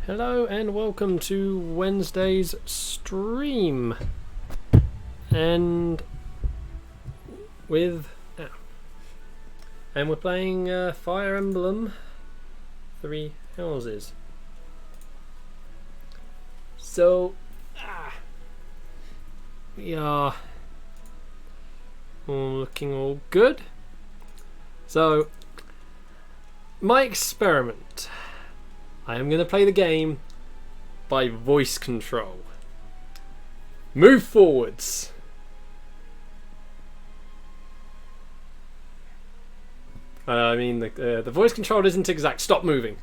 Hello and welcome to Wednesday's stream, and we're playing Fire Emblem Three Houses. So we are all looking all good. So my experiment. I am going to play the game by voice control. Move forwards. I mean, the voice control isn't exact. Stop moving.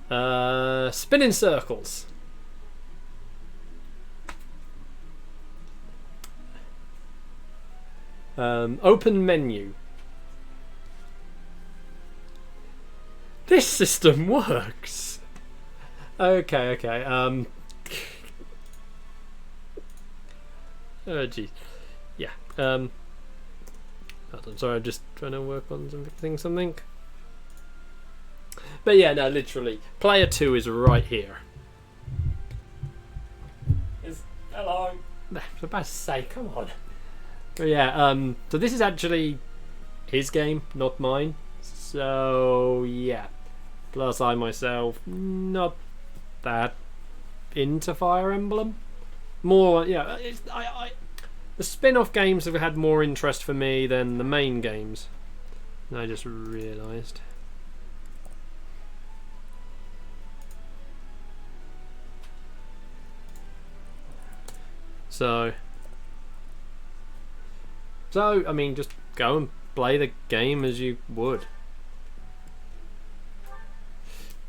Spin in circles. Open menu. This system works. Okay. Oh geez. Yeah. Hold on, sorry, I'm just trying to work on something. But yeah, no, literally, player 2 is right here. Hello. I was about to say, come on. But yeah, so this is actually his game, not mine. So yeah. Plus, I myself not that into Fire Emblem. More, yeah. The spin-off games have had more interest for me than the main games. And I just realised. So I mean, just go and play the game as you would.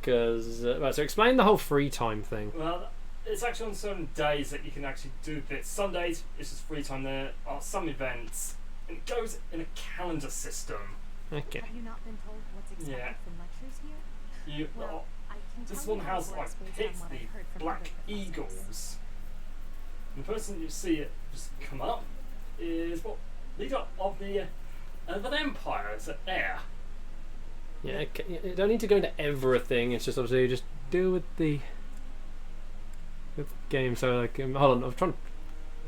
Because so explain the whole free time thing. Well, it's actually on certain days that you can actually do bits. Some days it's just free time. There are some events, and it goes in a calendar system. Okay. Have you not been told what's expected from lectures here? Well, I can this tell one you has more like based picked on what I've the heard from Black other professors. Eagles. And the person you see it just come up is leader of the Empire. It's an heir. Yeah, okay. You don't need to go into everything. It's just obviously you just deal with the game. So like, hold on, I'm trying.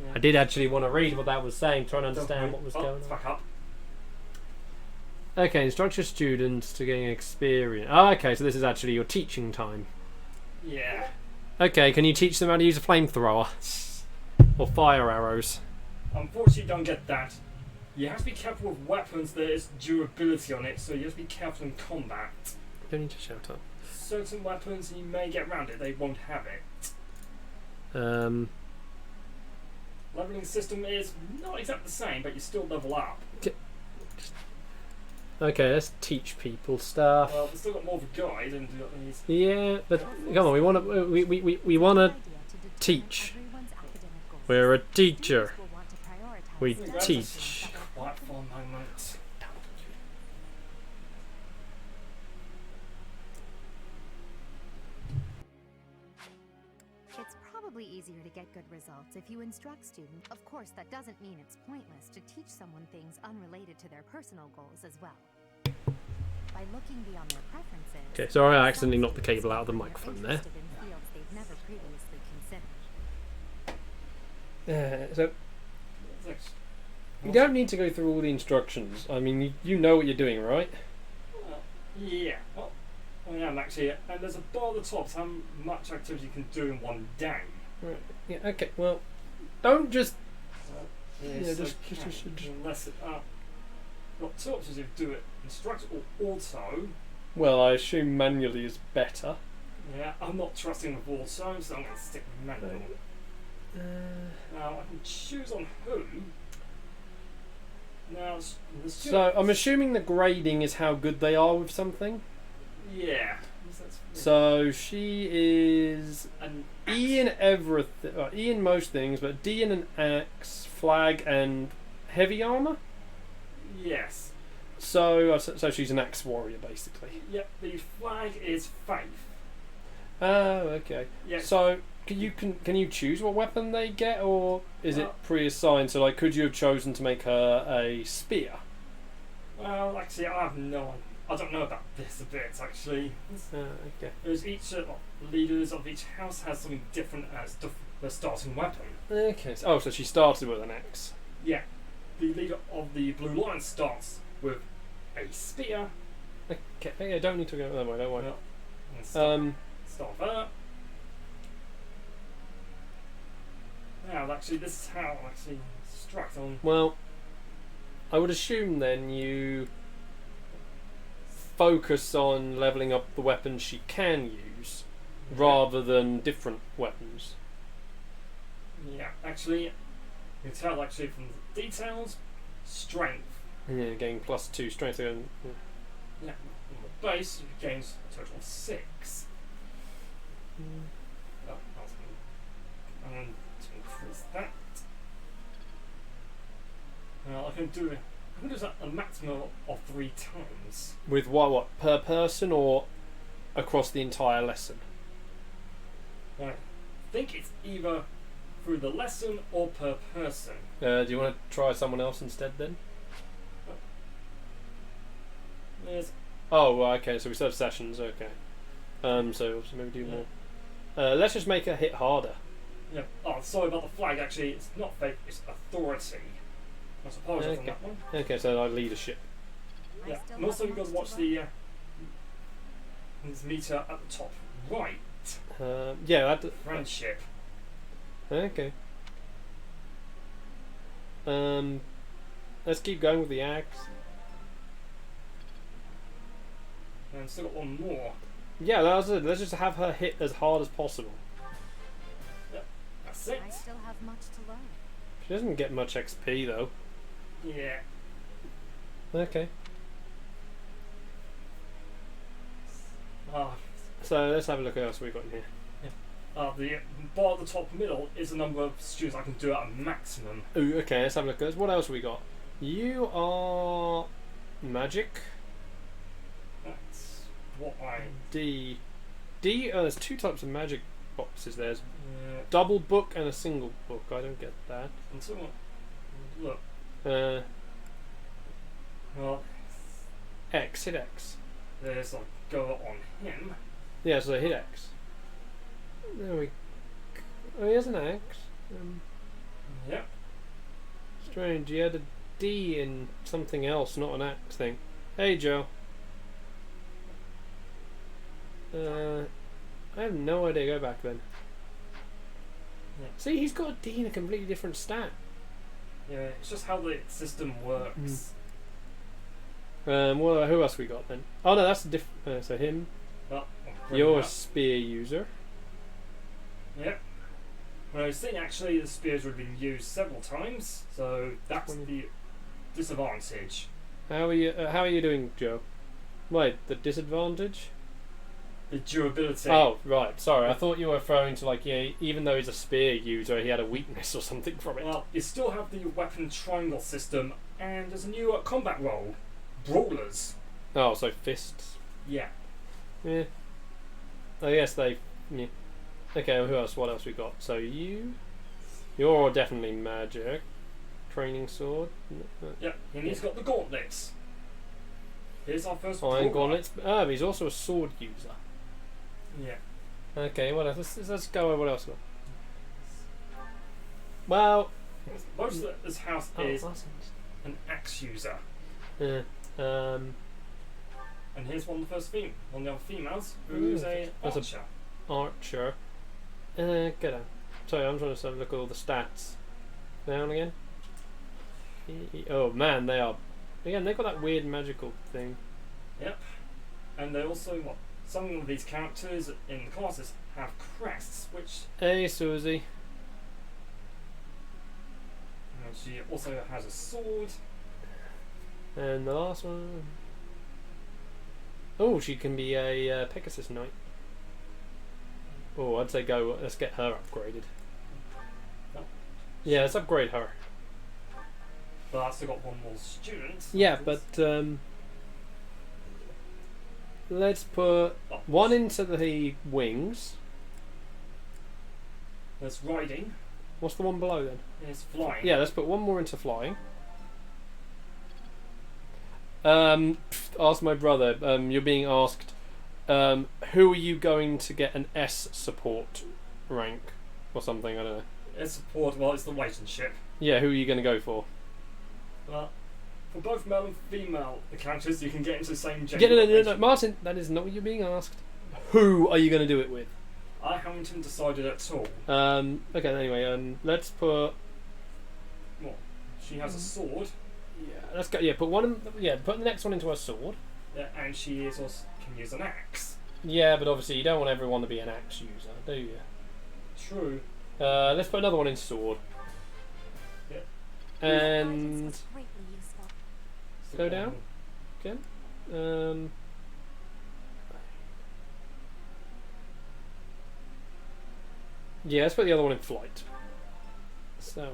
Yeah. I did actually want to read what that was saying, trying to understand what was going on. Back up. Okay, instruct your students to gain experience. Oh, okay, so this is actually your teaching time. Yeah. Okay, can you teach them how to use a flamethrower or fire arrows? Unfortunately, you don't get that. You have to be careful with weapons. There is durability on it, so you have to be careful in combat. You don't need to shout up. Certain weapons, you may get around it. They won't have it. Leveling system is not exactly the same, but you still level up. Okay, let's teach people stuff. Well, we've still got more of a guide, and these. Yeah, but come on, we want to we want to teach. We're a teacher. We teach. Quiet for a moment. It's probably easier to get good results if you instruct students. Of course, that doesn't mean it's pointless to teach someone things unrelated to their personal goals as well. By looking beyond their preferences. Okay, sorry, I accidentally knocked the cable out of the microphone there. So you don't need to go through all the instructions. I mean, you know what you're doing, right? Yeah. Well, I am actually, and there's a bar at the top. So how much activity you can do in one day? Right. Yeah. Okay. Well, don't just. Yes, just unless it got two options. You do it instruct or auto. Well, I assume manually is better. Yeah, I'm not trusting with auto, so I'm going to stick with manual. Now I can choose on who. Now, so I'm assuming the grading is how good they are with something. Yeah. So she is an E in everything. E in most things, but D in an axe, flag, and heavy armor. Yes. So she's an axe warrior, basically. Yep. The flag is faith. Oh, okay. Yes. So can you choose what weapon they get, or is it pre-assigned? So like, could you have chosen to make her a spear? Well, actually, I have no I don't know about this a bit actually. Okay. There's each leaders of each house has something different as the starting weapon. Okay. So she started with an axe. Yeah, the leader of the Blue Lion starts with a spear. Okay. I don't need to go that way. Don't worry. No. Start there. Now, actually, this is how I actually struck on. Well, I would assume then you focus on leveling up the weapons she can use, rather than different weapons. Yeah, actually, you can tell actually from the details, strength. Yeah, getting +2 strength. Yeah, on the base, it gains a total of 6. Oh, that's good. And to increase that, I can do that a maximum of 3 times. With what per person or across the entire lesson? I think it's either through the lesson or per person. Do you want to try someone else instead then? There's Oh, well, okay. So we still have sessions. Okay. So maybe do more. Let's just make her hit harder. Yeah. Oh, sorry about the flag. Actually, it's not fake. It's authority. I apologise on that one. Okay, so like leadership. Yeah. And also you've got to watch the this meter at the top right. Yeah. Friendship. Okay. Let's keep going with the axe. And still got one more. Yeah, that was it. Let's just have her hit as hard as possible. Yep. That's it. I still have much to learn. She doesn't get much XP though. Yeah. Okay. Ah. So let's have a look at what else we've got in here. The bar at the top middle is the number of students I can do at a maximum. Ooh, okay, let's have a look at this. What else we got? You are magic. That's what I. D. There's 2 types of magic boxes. There's Yeah. double book and a single book. I don't get that. And so look. Well, X, hit X. there's like go on him. Yeah, so hit X. There we. Oh, he has an axe. Yep. Strange. He had a D in something else, not an axe thing. Hey, Joe. I have no idea. Go back then. Yeah. See, he's got a D in a completely different stat. Yeah, it's just how the system works. Well, who else we got then? Oh no, that's different. So him. But You're a spear user. Yep. When I was saying actually the spears would have been used several times, so that's the disadvantage. How are you doing, Joe? Wait, the disadvantage? The durability. Oh, right. Sorry, I thought you were referring to like, yeah, even though he's a spear user, he had a weakness or something from it. Well, you still have the weapon triangle system, and there's a new combat role, brawlers. Oh, so fists. Yeah. Yeah. I guess they. Yeah. Okay, well, who else? What else we got? So you're definitely magic. Training sword. Yeah, and he's got the gauntlets. Here's our first Iron brawler. gauntlets. But he's also a sword user. Yeah. Okay, what else? Let's go over what else we got. Well, Most of this house is that's an axe user. yeah. And here's one of the first one of the other females, who's a that's a- archer. Archer. Get out. Sorry, I'm trying to look at all the stats. Down again. Oh man, they are. Again, they've got that weird magical thing. Yep. And they also, some of these characters in the classes have crests, which Hey, Susie. she also has a sword. And the last one. Oh, she can be a Pegasus Knight. Oh, I'd say go. Let's get her upgraded. Oh. Yeah, let's upgrade her. But I've still got one more student. Yeah, but let's put Oh, one into the wings. There's riding. What's the one below then? There's flying. Yeah, let's put one more into flying. Ask my brother. You're being asked. Who are you going to get an S support rank or something? I don't know. It's support. Well, it's the waiting ship. Yeah, who are you going to go for? Well, for both male and female characters, you can get into the same Yeah, gender. no, Martin. That is not what you're being asked. Who are you going to do it with? I haven't decided at all. Okay. Anyway, let's put. Well, she has a sword. Yeah, let's go. Yeah, put one. Yeah, put the next one into her sword. Yeah, and she is also can use an axe. Yeah, but obviously you don't want everyone to be an axe user, do you? True. Let's put another one in sword. Yeah. And Was greatly useful. go down again. Yeah, let's put the other one in flight. So.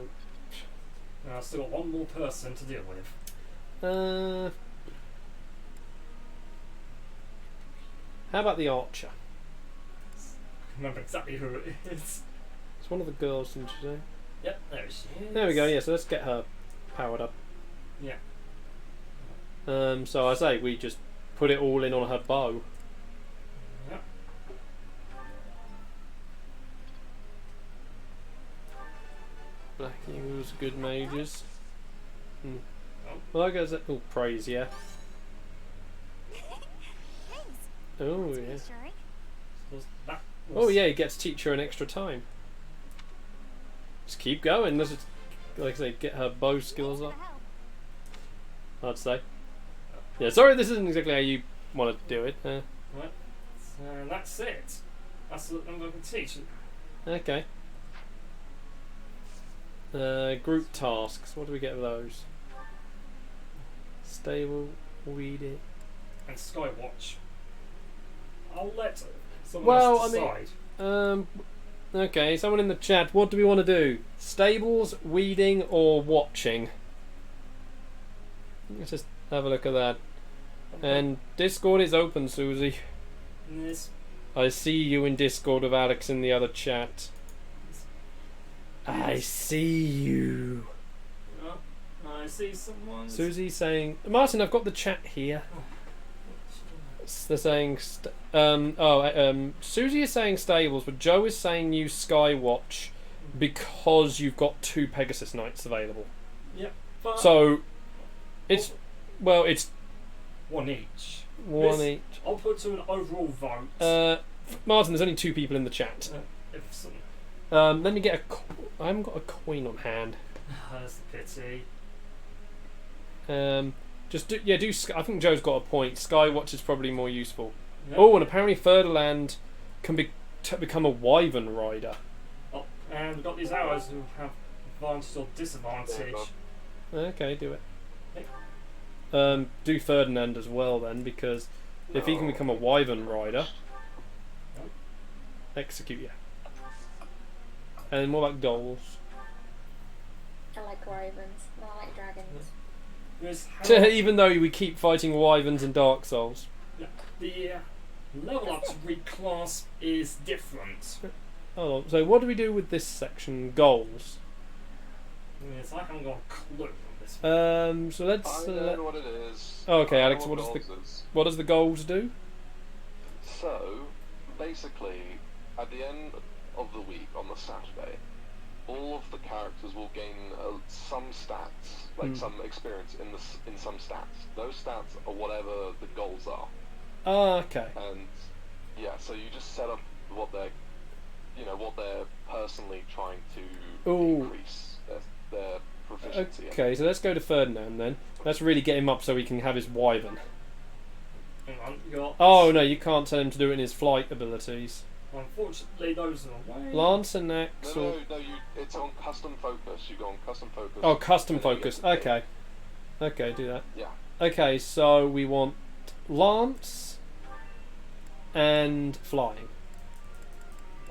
Now I've still got one more person to deal with. How about the archer? I remember exactly who it is. It's one of the girls, didn't you say? Yep, there she is. There we go. Yeah, so let's get her powered up. Yeah. So I say we just put it all in on her bow. Yeah. Black Eagles, good mages. Oh. Well, I guess that. Oh, praise, yeah. Thanks. Oh, That's yeah. reassuring. Was that Oh, was- yeah, he gets teacher an extra time. Just keep going. Let's just, like I say, get her bow skills Thanks up, for the help. I'd say. Yeah, sorry, this isn't exactly how you want to do it. Right. So that's it. That's what I'm going to teach. Okay. Group tasks. What do we get of those? Stable, weeding. And Skywatch. I'll let someone Well, else I mean- decide. Okay, someone in the chat, what do we want to do? Stables, weeding, or watching? Let's just have a look at that. And Discord is open, Susie. This. I see you in Discord with Alex in the other chat. I see you. Oh, I see someone. Susie saying, Martin, I've got the chat here. They're saying, Susie is saying stables, but Joe is saying use Skywatch because you've got 2 Pegasus Knights available. Yep. But So, it's, well, it's one each. one This- each. I'll put to an overall vote. Martin, there's only 2 people in the chat. If some, Let me get a. I haven't got a coin on hand. that's a pity. Just do. Yeah, do. I think Joe's got a point. Skywatch is probably more useful. Yep. Oh, and apparently Ferdinand can become a Wyvern rider. Oh, and we've got these arrows who have advantage or disadvantage. Okay, do it. Okay. Do Ferdinand as well then, because if he can become a Wyvern rider, execute yeah. And what about goals? I like wyverns. No, I like dragons. There's how Even though we keep fighting Wyverns in Dark Souls. the level up to reclass is different. Oh, so what do we do with this section? Goals. Yes, I haven't got a clue on this. So let's. I know what it is. Oh, okay, I know Alex, what does goals is. what does the goals do? So, basically, at the end of the week on the Saturday, all of the characters will gain some stats, like some experience in some stats. Those stats are whatever the goals are, Ah, okay. and yeah, so you just set up what they're personally trying to Ooh. increase their proficiency. in. Okay, so let's go to Ferdinand then. Let's really get him up so he can have his Wyvern. Hang on, you got. Oh no, you can't tell him to do it in his flight abilities. Unfortunately, those are away. Lance and Axe. No, it's on custom focus. You go on custom focus. Oh, custom and then you focus. get the Okay. Okay, do that. Yeah. Okay, so we want Lance and flying.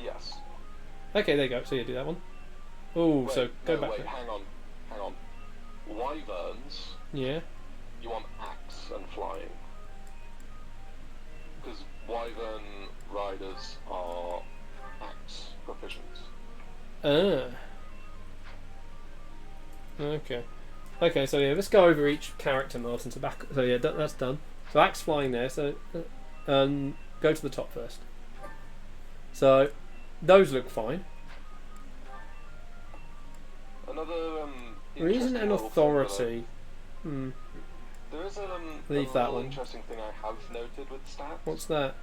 Yes. Okay, there you go. So you do that one. Oh, so go back. Wait, hang on. Wyverns, Yeah. you want axe and flying. Because wyvern riders are axe proficient. Ah. Okay. Okay, so yeah, let's go over each character, Martin. So yeah, that's done. So Axe flying there. So go to the top first. So those look fine. Another Reason and authority. There is Leave a that little one. interesting thing I have noted with stats. What's that?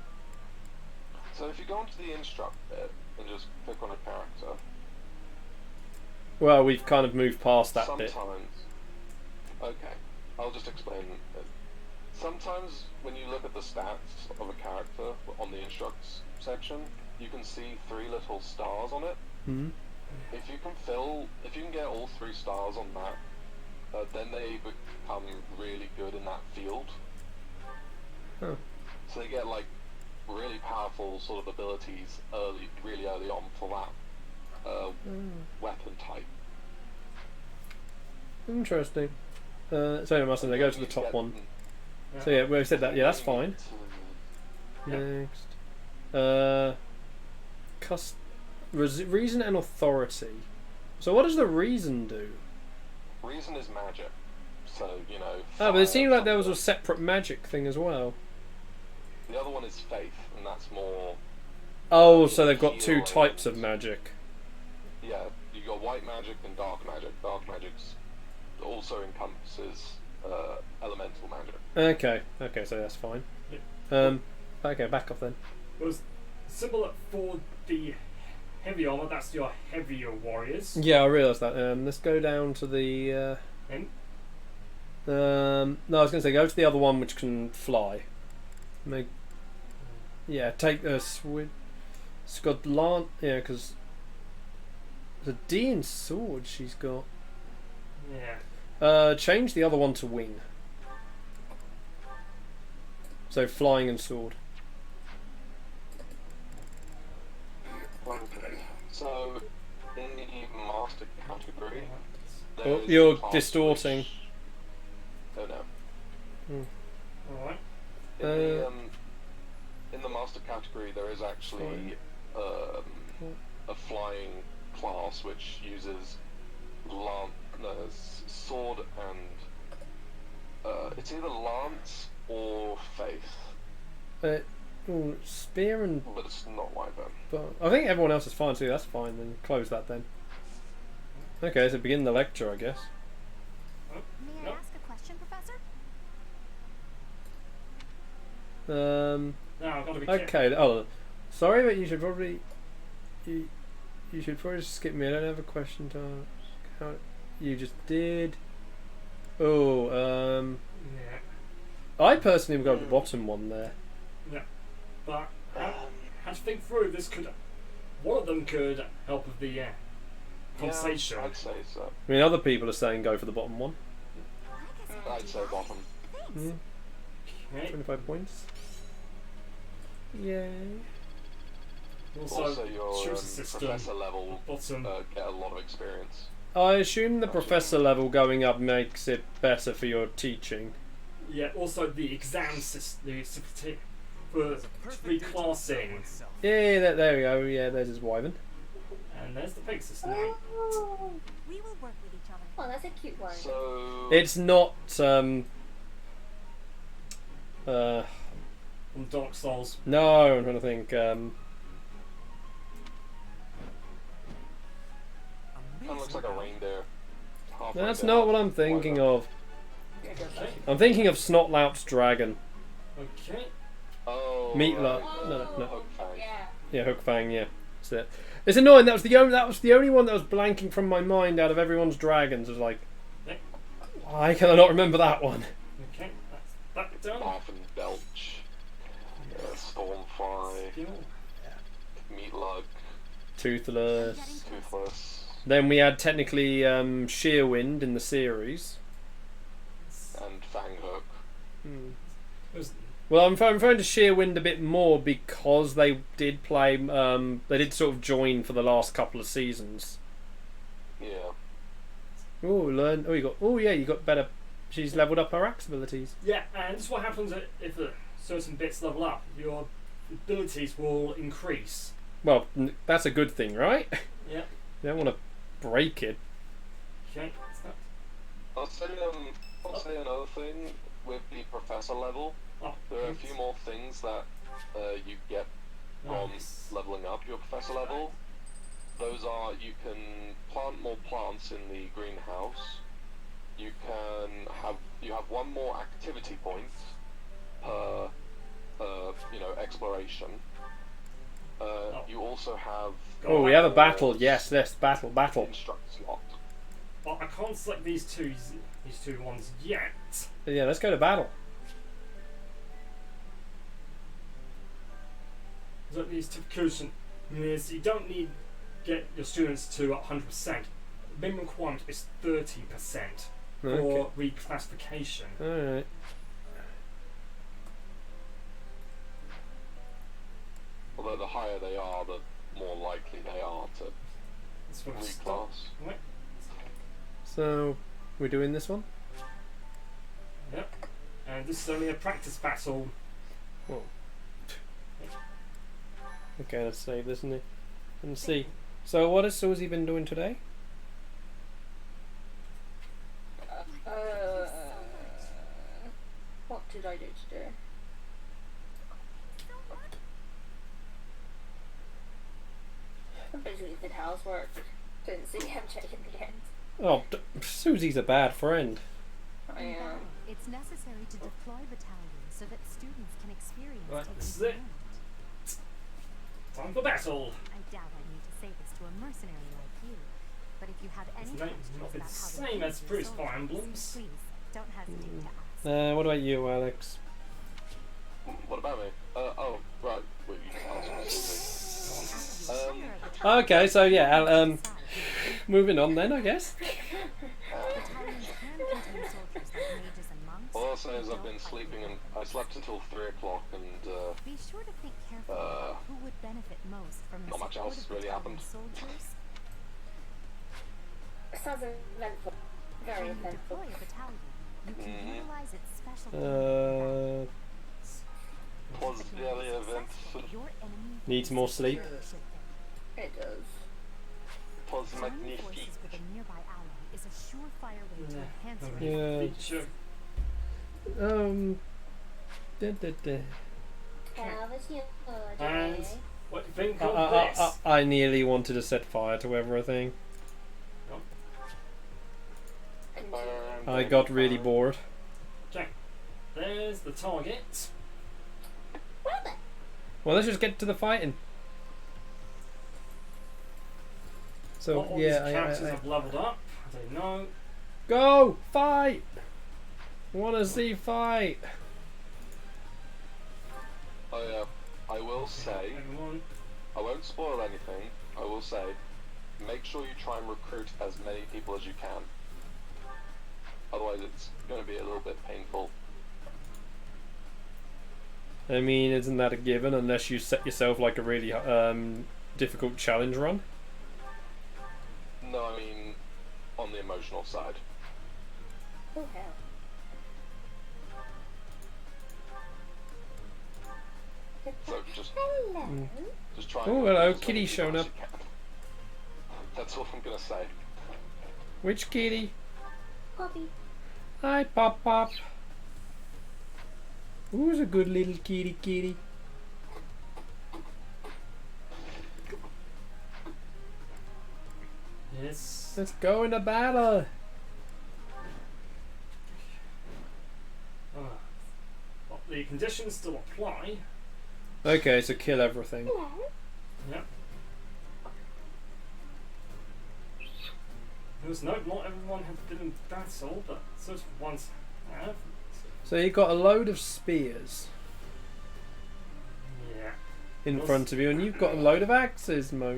So if you go into the instruct bit and just click on a character, Well, we've kind of moved past that sometimes, bit. okay, I'll just explain it. Sometimes when you look at the stats of a character on the instructs section, you can see 3 little stars on it. Hmm. If you can get all 3 stars on that, then they become really good in that field. Huh. So they get like really powerful sort of abilities really early on for that weapon type. Interesting. So anyway, Martin, they go to the top one. So yeah, we said that. Yeah, that's fine. Next. Reason and authority. So what does the reason do? Reason is magic, so you know. Oh, but it seemed like there was a thunder. separate magic thing as well. The other one is faith, and that's more. Oh, so they've got 2 types of magic. Yeah, you got white magic and dark magic. Dark magic also encompasses elemental magic. Okay, so that's fine. Yeah. Okay, back off then. It was similar for the heavy armor. That's your heavier warriors. Yeah, I realised that. Let's go down to the. No, I was going to say go to the other one which can fly. Take the sword. It's got lance. Yeah, because the D in sword she's got. Yeah. Change the other one to wing. So flying and sword. Okay. So in the master category, Oh, there's you're a class distorting. which- Oh no. Alright. In the master category, there is actually a flying class which uses sword and it's either lance or faith, Spear and. but it's not wyvern. But I think everyone else is fine too. That's fine. Then close that then. Okay, so begin the lecture, I guess. May I Nope. ask a question, Professor? Now I've got to be careful. Okay. Oh, sorry, but you should probably. You should probably just skip me. I don't have a question to ask. How you just did. Oh, Yeah. I personally would go with the bottom one there. But had to think through. One of them could help with the conversation. Yeah, I'd say so. I mean, other people are saying go for the bottom one. I'd say bottom. Mm, Okay. 25 points. Yay. Also, your choose a system. professor level Bottom. get a lot of experience. I assume the professor level going up makes it better for your teaching. Yeah. Also, the exam system for reclassing. Yeah, there we go. Yeah, there's his wyvern. And there's the pig system. We will work with each other. Oh, that's a cute one. So It's not. From Dark Souls. No, I'm trying to think. kind of looks like a reindeer. Half That's reindeer, not what half I'm thinking wyvern. of. Okay. I'm thinking of Snotlout's dragon. Okay. Oh, Meatloaf. right. No. Hookfang. Yeah. Yeah, Hookfang. Yeah, that's it. It's annoying. That was the only one that was blanking from my mind out of everyone's dragons. I was like, Okay. why can I not remember that one? Okay. That's that done. Laugh and belch. Stormfly. Skill. Meatlug. Toothless. Toothless. Then we had technically Sheerwind in the series. And Fanghook. It was- Well, I'm referring to Sheerwind a bit more because they did play. They did sort of join for the last couple of seasons. Yeah. You got better. She's leveled up her axe abilities. Yeah, and this is what happens if certain bits level up. Your abilities will increase. Well, that's a good thing, right? Yeah. You don't want to break it. Okay. I'll say another thing with the professor level. Oh, There are a few more things that you get from nice. leveling up your professor level. Those are, you can plant more plants in the greenhouse. You have one more activity point per exploration. You also have Oh, we have a battle. Yes, battle. instruct slot. But I can't select these two ones yet. Yeah, let's go to battle. So the certification is you don't need get your students to 100%. Minimum requirement is 30% for Okay. reclassification. Alright. Although the higher they are, the more likely they are to That's what I start. reclass. Right. So, we're doing this one? Yep. And this is only a practice battle. Oh. Okay, let's save this and see. So, what has Susie been doing today? What did I do today? I basically did housework. Didn't see MJ in the end. Oh, Susie's a bad friend. I am. It's necessary to deploy battalions so that students can experience Right, taking this is it. command. Time for battle. I doubt I need to say this to a mercenary like you, but if you have any It's questions not the about how to same use as your Bruce soldiers, Fire Emblems. please don't hesitate to ask. What about you, Alex? What about me? Oh, right. Wait, you can ask. After you hire a battalion, Okay, so yeah, moving on then, I guess. battalions can contain soldiers like mages and monks. All I'll say is who I've been don't fight sleeping with and I slept until 3 o'clock and Be sure to think carefully about who would benefit most from the not much support else of really battalion happened. soldiers. Sounds eventful. Very When you eventful. deploy a battalion, you can utilize its special was very eventful. your enemy Needs more sleep. It does. Was Joining magnifique. forces with a nearby ally is a surefire way to enhance your Yeah. Feature. How was your And day? what do you think of this? I nearly wanted to set fire to everything. I got really bored. Okay. There's the target. Well, let's just get to the fighting. So What all yeah, these characters have leveled up. I don't know. go fight. Want to see fight? Oh yeah, I will say, Everyone. I won't spoil anything, I will say, make sure you try and recruit as many people as you can. Otherwise it's going to be a little bit painful. I mean, isn't that a given unless you set yourself like a really difficult challenge run? No, I mean, on the emotional side. Oh hell. So just Hello. try and Oh, recruit hello, as many Kitty's people shown as up. you can. That's all I'm going to say. Which kitty? Poppy. Hi, Pop Pop. Who's a good little kitty? Yes. Let's go into battle. Well, the conditions still apply. Okay, so kill everything. Yeah. There's not everyone has been in battle, but certain ones have. So you got a load of spears Yeah. in front of you, and you've got a load of axes, Yeah.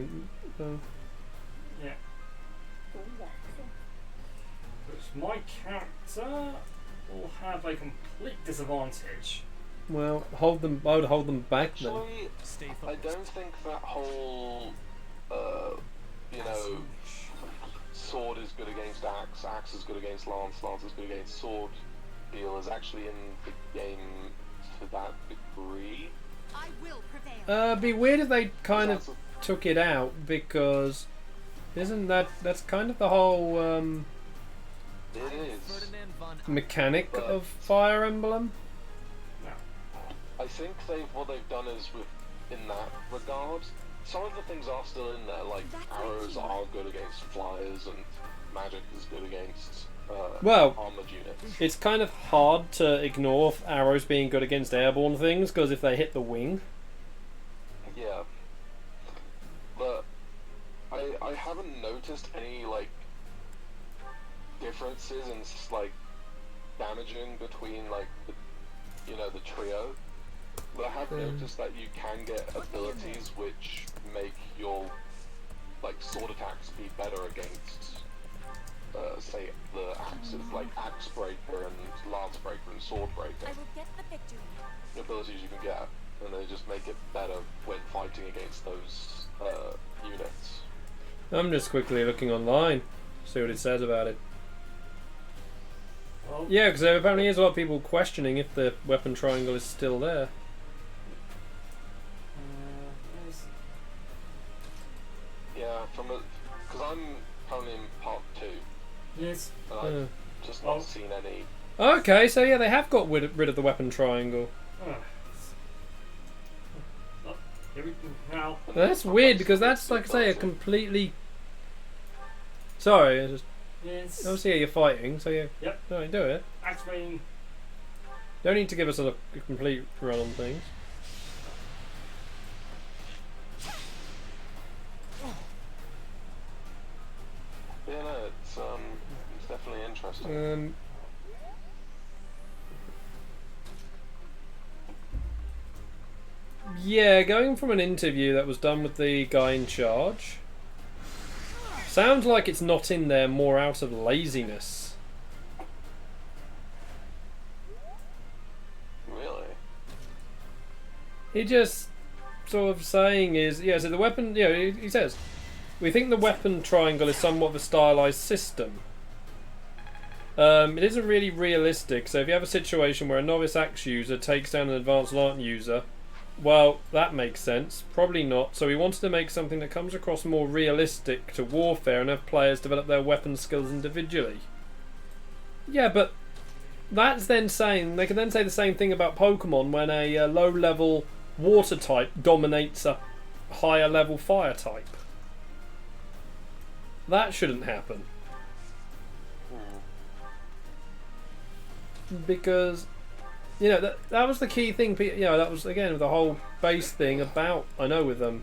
Which my character will have a complete disadvantage. Well, hold them. I would hold them back then. Actually, I don't think that whole, sword is good against axe, axe is good against lance, lance is good against sword deal is actually in the game to that degree. I will prevail. Be weird if they kind of That's took it out, because isn't that's kind of the whole It is. mechanic But- of Fire Emblem. I think what they've done is in that regard, some of the things are still in there, like arrows are good against flyers and magic is good against Well, armored units. it's kind of hard to ignore arrows being good against airborne things, because if they hit the wing. Yeah. But I haven't noticed any like differences in like damaging between like the trio. But I have noticed that you can get abilities which make your like sword attacks be better against say the axes, like Axe Breaker and Lance Breaker and Sword Breaker. I will get the victory. Abilities you can get, and they just make it better when fighting against those units. I'm just quickly looking online, see what it says about it. Well, Yeah, because there apparently is a lot of people questioning if the weapon triangle is still there. yes. Yeah, because I'm currently in part 2, Yes. and Uh, I've just not seen any. okay, so yeah, they have got rid of the weapon triangle. Oh, here we go now. That's weird, because that's, like I say, a completely... Sorry, I just... Yes. Obviously, you're fighting, so yeah. Yep. No, do it. Activating. Don't need to give us a complete run on things. Yeah, no, it's definitely interesting. Yeah, going from an interview that was done with the guy in charge, sounds like it's not in there more out of laziness. Really? He just sort of saying is, yeah, so the weapon, he says, we think the weapon triangle is somewhat of a stylized system. It isn't really realistic, so if you have a situation where a novice axe user takes down an advanced lance user, well, that makes sense. Probably not. So we wanted to make something that comes across more realistic to warfare and have players develop their weapon skills individually. Yeah, but that's then saying they can then say the same thing about Pokemon when a low-level water type dominates a higher-level fire type. That shouldn't happen. Because that was the key thing. That was again the whole base thing about with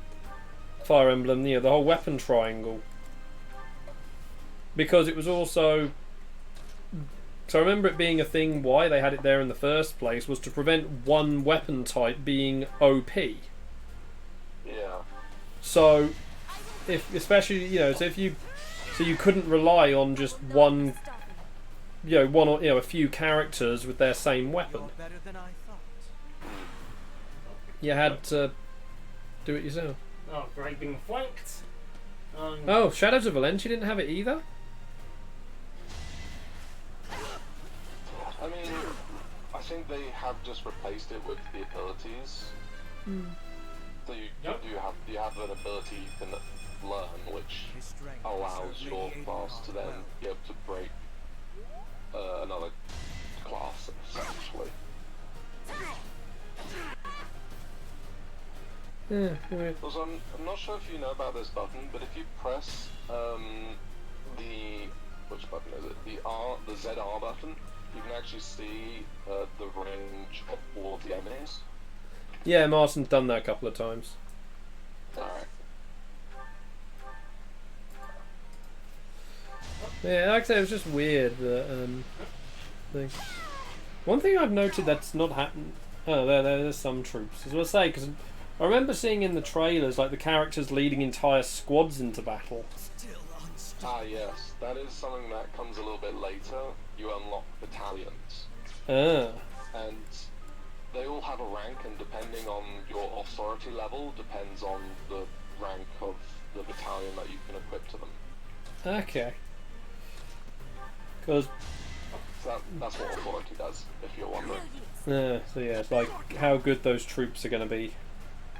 Fire Emblem. The whole weapon triangle, because it was also. So I remember it being a thing. Why they had it there in the first place was to prevent one weapon type being OP. Yeah. So, if you couldn't rely on just one. One or a few characters with their same weapon. You had to do it yourself. Oh, great, being flanked. Oh, Shadows of Valencia didn't have it either? I mean, I think they have just replaced it with the abilities. So you have an ability you can learn, which allows your class to then be able to break another class, essentially. Yeah, weird. Also, I'm not sure if you know about this button, but if you press which button is it? The ZR button, you can actually see the range of all of the enemies. Yeah, Martin's done that a couple of times. Alright. Yeah, like I said, it was just weird. Thing. One thing I've noted that's not happened. Oh, there's some troops. As I was saying, because I remember seeing in the trailers like the characters leading entire squads into battle. Ah, yes, that is something that comes a little bit later. You unlock battalions, Ah. and they all have a rank, and depending on your authority level, depends on the rank of the battalion that you can equip to them. Okay. Because So that's what authority does, if you're wondering. so yeah, it's like how good those troops are going to be.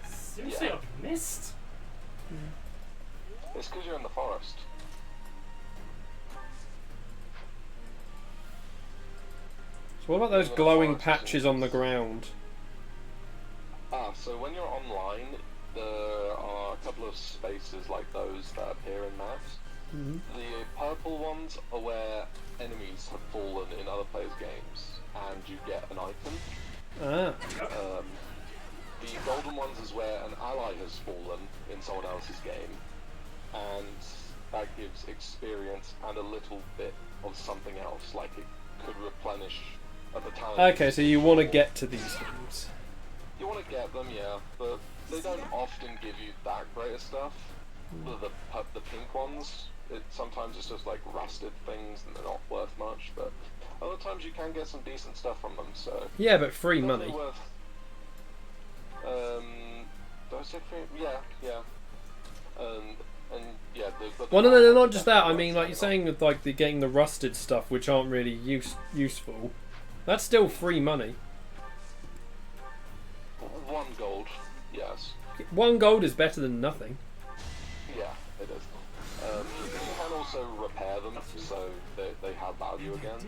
Seriously, Yeah. I've missed. It's because you're in the forest. So what about those glowing patches on the ground? So when you're online, there are a couple of spaces like those that appear in maps. Mm-hmm. The purple ones are where enemies have fallen in other players' games, and you get an item. Ah. The golden ones is where an ally has fallen in someone else's game, and that gives experience and a little bit of something else, like it could replenish at the time. Okay, so you want to get to these things. You want to get them, yeah, but they don't often give you that great of stuff. The pink ones, sometimes it's just like rusted things and they're not worth much, but other times you can get some decent stuff from them, so... Yeah, but free money. Worth, do I say free? Yeah. And yeah, well, no, not just that. I mean, like you're saying, with like getting the rusted stuff, which aren't really useful. That's still free money. 1 gold, yes. 1 gold is better than nothing. Yeah, it is. You can also repair them, so they have value again.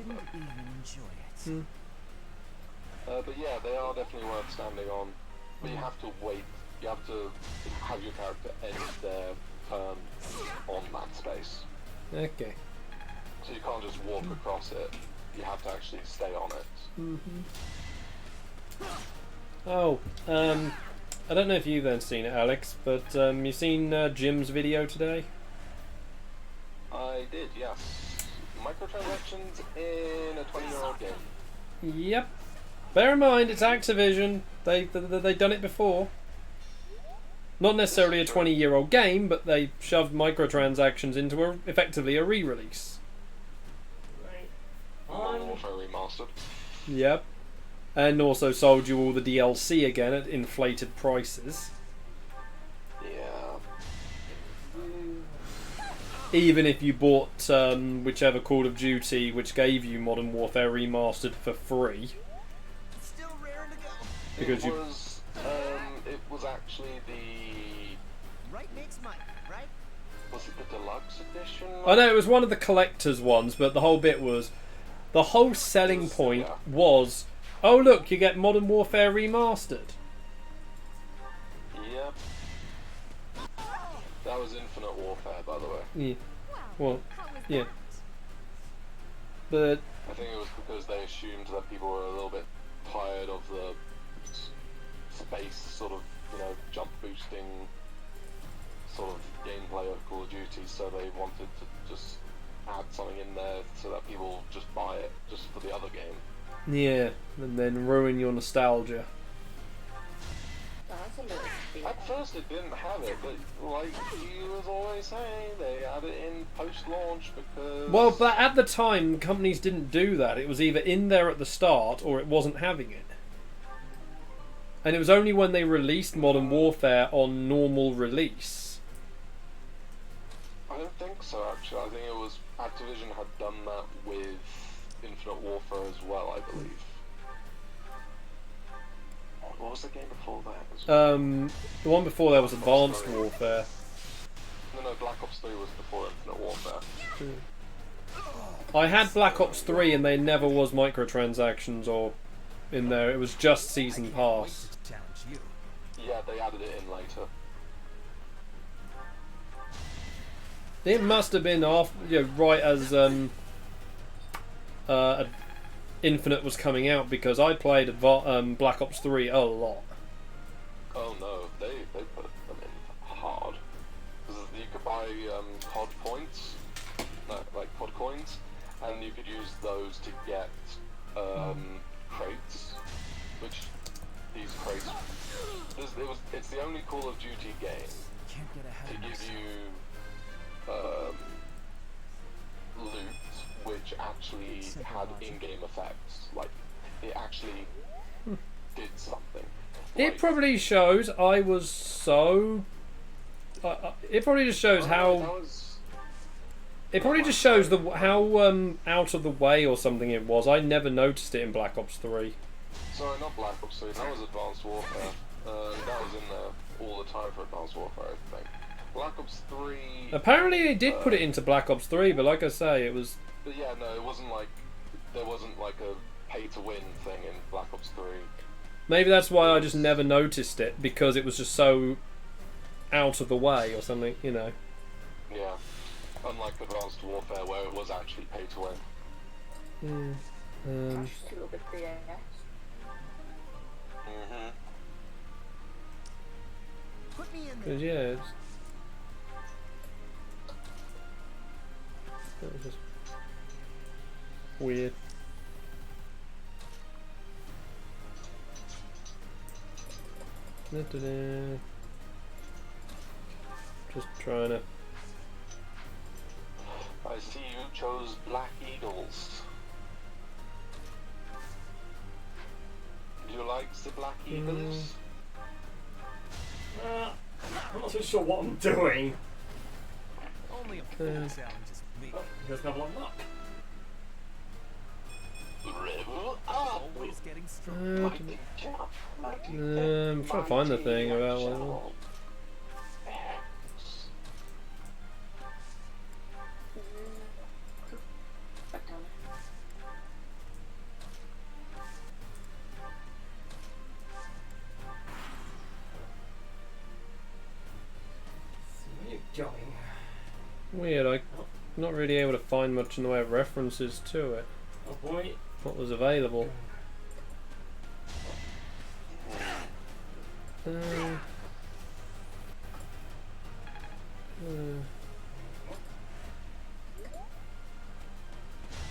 But yeah, they are definitely worth standing on. But you have to wait. You have to have your character end their turn on that space. Okay. So you can't just walk across it. You have to actually stay on it. Oh, I don't know if you've then seen it, Alex, but you seen Jim's video today? I did, yes. Microtransactions in a 20-year-old game. Yep. Bear in mind, it's Activision. They've done it before. Not necessarily a 20-year-old game, but they shoved microtransactions into effectively a re-release. Modern Warfare Remastered. Yep. And also sold you all the DLC again at inflated prices. Yeah. Even if you bought whichever Call of Duty which gave you Modern Warfare Remastered for free. Still raring to go. Because it was actually the... Right makes money, right? Was it the deluxe edition? I know it was one of the collector's ones, but the whole bit was... The whole selling point was... Oh look, you get Modern Warfare Remastered. Yep. That was Infinite Warfare, by the way. Yeah. Well, How was yeah. that? But I think it was because they assumed that people were a little bit tired of the space sort of, jump boosting sort of gameplay of Call of Duty, so they wanted to just add something in there so that people just buy it just for the other game. yeah, and then ruin your nostalgia. That's a little steep. At first it didn't have it, but like you was always saying, they had it in post-launch because... Well, but at the time, companies didn't do that. It was either in there at the start or it wasn't having it. And it was only when they released Modern Warfare on normal release. I don't think so, actually. I think it was Activision had done that with Infinite Warfare as well, I believe. What was the game before that? The one before there was Advanced Warfare. No, Black Ops 3 was before Infinite Warfare. I had Black Ops 3 and there never was microtransactions or in there. It was just Season Pass. To challenge you. Yeah, they added it in later. It must have been after, right as Infinite was coming out, because I played Black Ops 3 a lot. Oh no, they put them in hard. 'Cause you could buy COD points, like COD coins, and you could use those to get crates, which these crates... It's the only Call of Duty game Can't get ahead to of give myself. you loot which actually had in-game effects. Like, it actually did something. It Like, probably shows I was so... it probably just shows that how... was... It probably just shows how out of the way or something it was. I never noticed it in Black Ops 3. Sorry, not Black Ops 3, that was Advanced Warfare. That was in there all the time for Advanced Warfare, I think. Black Ops 3... Apparently they did put it into Black Ops 3, but like I say, it was... But yeah, no, it wasn't like... There wasn't like a pay-to-win thing in Black Ops 3. Maybe that's why I just never noticed it, because it was just so out of the way or something, you know. Yeah. Unlike Advanced Warfare, where it was actually pay-to-win. Yeah. Just a little bit there, yes. Mm-hmm. Put me in 'Cause, there. yeah, it was just weird. Da-da-da. Just trying to. I see you chose Black Eagles. Do you like the Black Eagles? I'm not too sure what I'm doing. Only a fool challenges me. Oh, here's another level up. Level up! Always getting stronger. Mighty jump, mighty I'm trying to find the thing about level. Back down there. So where are you going? Weird, I'm not really able to find much in the way of references to it. Oh boy. What was available.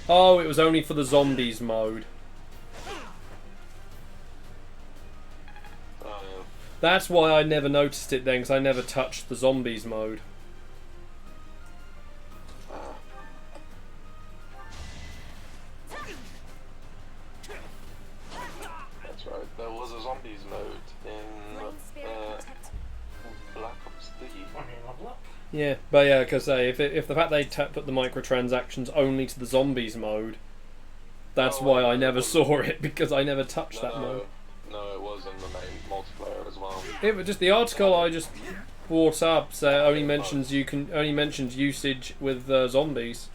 Oh, it was only for the zombies mode. That's why I never noticed it then, because I never touched the zombies mode. That's right, there was a zombies mode in Black Ops 3. I mean, level up. Yeah, but yeah, because if the fact they put the microtransactions only to the zombies mode, that's why I never saw it, because I never touched that mode. No, it was in the main multiplayer as well. It was just the article I just brought up, so only mentions usage with zombies.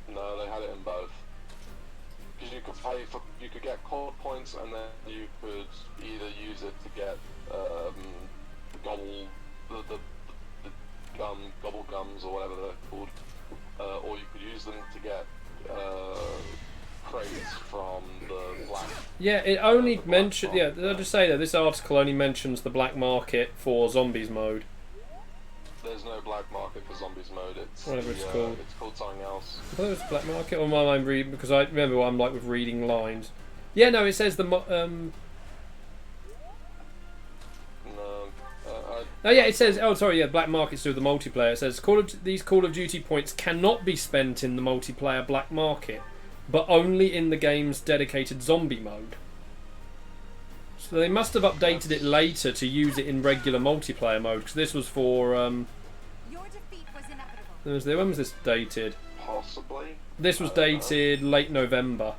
No, they had it in both. Because you could get core points, and then you could either use it to get gobble gums or whatever they're called, or you could use them to get crates from the black. Yeah, it only mentions. Yeah, I'll just say that this article only mentions the black market for zombies mode. There's no black market for zombies mode. It's Whatever it's called. It's called something else. I thought it was black market, or am I reading? Because I remember what I'm like with reading lines. Yeah, no, it says the No, Oh yeah, it says. Oh, sorry. Yeah, black market's through the multiplayer. It says these Call of Duty points cannot be spent in the multiplayer black market, but only in the game's dedicated zombie mode. So they must have updated it later to use it in regular multiplayer mode, because this was for. Your defeat was inevitable. When was this dated? possibly. This was dated late November.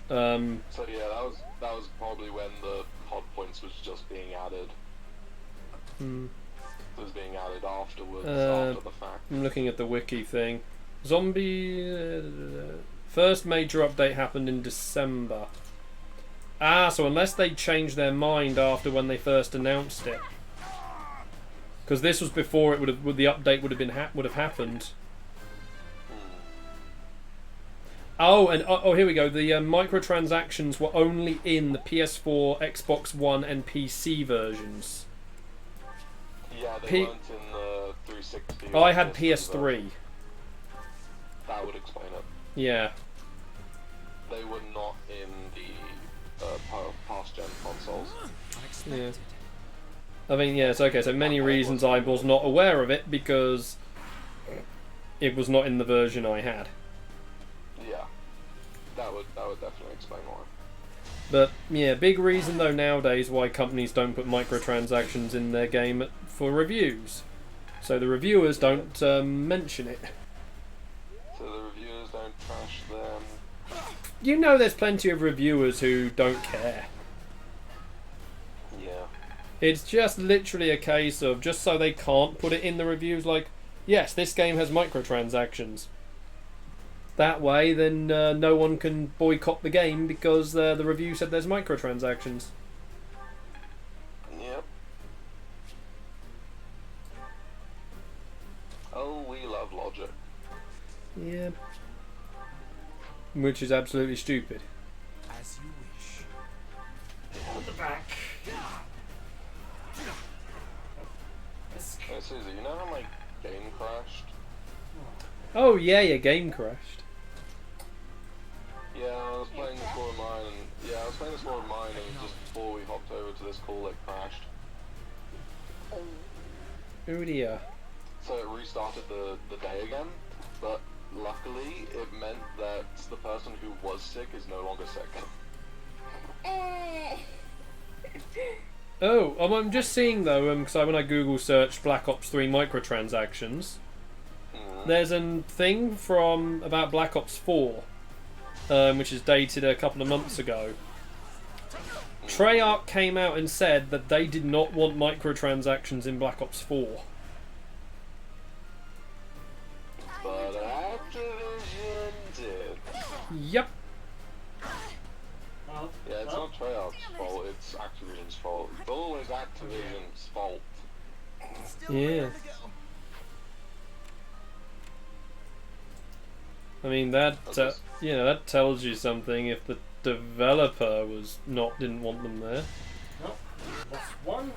So yeah, that was probably when the hot points was just being added. It was being added afterwards, after the fact. I'm looking at the wiki thing. Zombie... first major update happened in December. Ah, so unless they changed their mind after when they first announced it. Because this was before the update would have happened. Oh, and here we go. The microtransactions were only in the PS4, Xbox One, and PC versions. Yeah, they weren't in the 360. I had PS3. That would explain it. Yeah. They were not in the past gen consoles. Yeah. I mean, yes, okay, so many reasons I was not aware of it, because it was not in the version I had. Yeah. That would definitely explain why. But, yeah, big reason though nowadays why companies don't put microtransactions in their game for reviews. So the reviewers don't mention it. So the reviewers don't trash them. You know there's plenty of reviewers who don't care. Yeah. It's just literally a case of, just so they can't put it in the reviews, like, yes, this game has microtransactions. that way, then no one can boycott the game because the review said there's microtransactions. Yep. Oh, we love logic. Yeah. Which is absolutely stupid. As you wish. At the back. Hey Susie, you know how my game crashed? Oh yeah, your game crashed. Yeah, I was playing this war of mine, and just before we hopped over to this call, it crashed. Oh dear. So it restarted the day again, but luckily it meant that the person who was sick is no longer sick. Oh, I'm just seeing though, because when I Google search Black Ops 3 microtransactions, there's a thing from about Black Ops 4, which is dated a couple of months ago. Treyarch came out and said that they did not want microtransactions in Black Ops 4. But Activision did. Yep. Yeah, it's not Treyarch's fault, it's Activision's fault. It's always Activision's fault. Yeah. I mean that that tells you something if the developer didn't want them there. Nope. Lost one.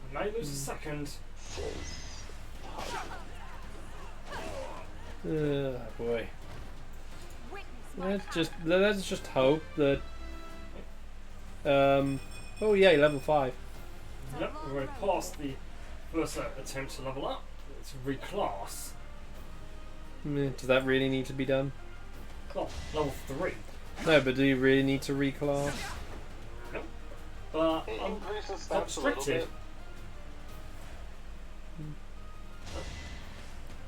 We may lose a second. Boy. Let's just hope that. Oh yeah, level 5. Yep, we're going to pass the first attempt to level up. Let's reclass. Does that really need to be done? Well, level 3. No, but do you really need to reclass? No. But It I'm increases not stats a little restricted. bit.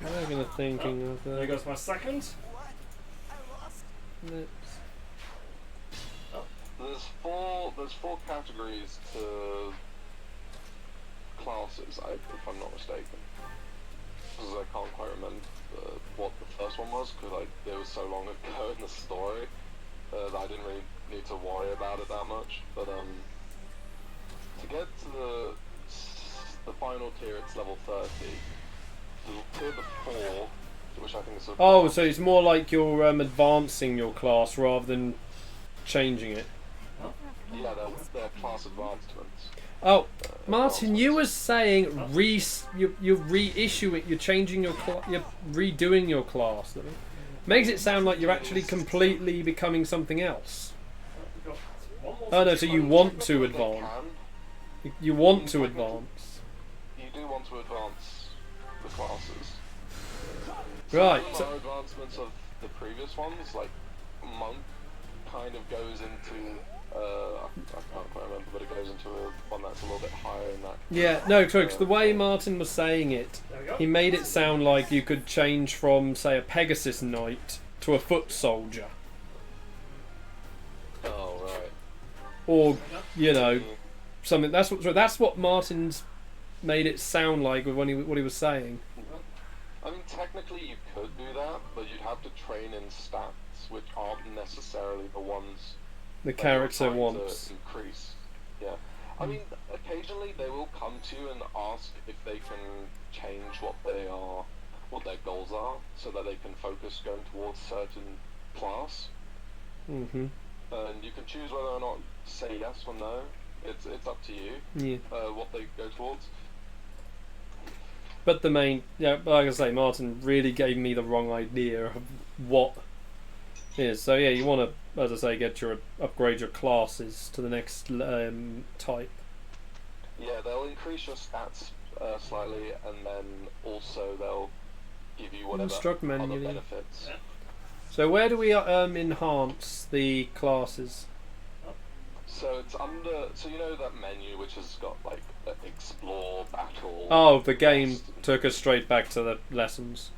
What am I gonna thinking of There that? goes my second. There's four categories to classes, if I'm not mistaken. Because I can't quite remember what the first one was, because it was so long ago in the story that I didn't really need to worry about it that much. But to get to the final tier, it's level 30. To tier before, which I think is Oh, so it's more like you're advancing your class rather than changing it. yeah, they're class advancements. Oh, Martin, you were saying you're reissuing, you're changing your you're redoing your class. Makes it sound like you're actually completely becoming something else. We've got one more Oh no, so you want to They advance. can. You want to advance. You do want to advance the classes. Right. Some are advancements of the previous ones, like Monk kind of goes into I can't quite remember, but it goes into one that's a little bit higher in that. Yeah, no, true, 'cause the way Martin was saying it, There we go. he made it sound like you could change from, say, a Pegasus Knight to a Foot Soldier. Oh right. Or, you know, something. That's what Martin's made it sound like with what he was saying. I mean, technically you could do that, but you'd have to train in stats, which aren't necessarily the ones The that you're character trying wants. to increase. Yeah. I mean, occasionally they will come to you and ask if they can change what their goals are, so that they can focus going towards certain class. Mm-hmm. And you can choose whether or not to say yes or no. It's up to you. Yeah. What they go towards. But the main, like I say, Martin really gave me the wrong idea of what is. So yeah, you want to, as I say, upgrade your classes to the next type. Yeah, they'll increase your stats slightly, and then also they'll give you whatever Instruct other manually. benefits. So where do we enhance the classes? So it's under. So you know that menu which has got like explore, battle. Oh, the game quest. took us straight back to the lessons.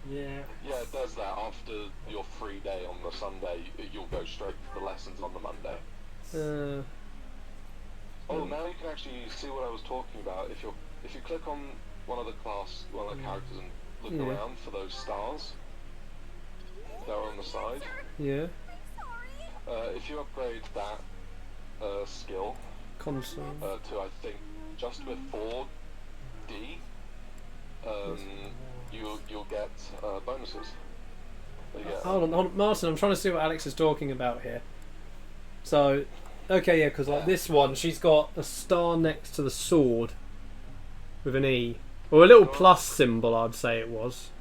Yeah. Yeah, it does that after your free day on the Sunday. You'll go straight to the lessons on the Monday. Oh, now you can actually see what I was talking about. If you click on one of the characters and look around for those stars, they're on the side. Yeah. If you upgrade that skill Console. to I think just before D, you'll get bonuses. You get, Hold on, Martin. I'm trying to see what Alex is talking about here. So, okay, yeah, because like this one, she's got a star next to the sword with an E, or a little plus symbol. I'd say it was.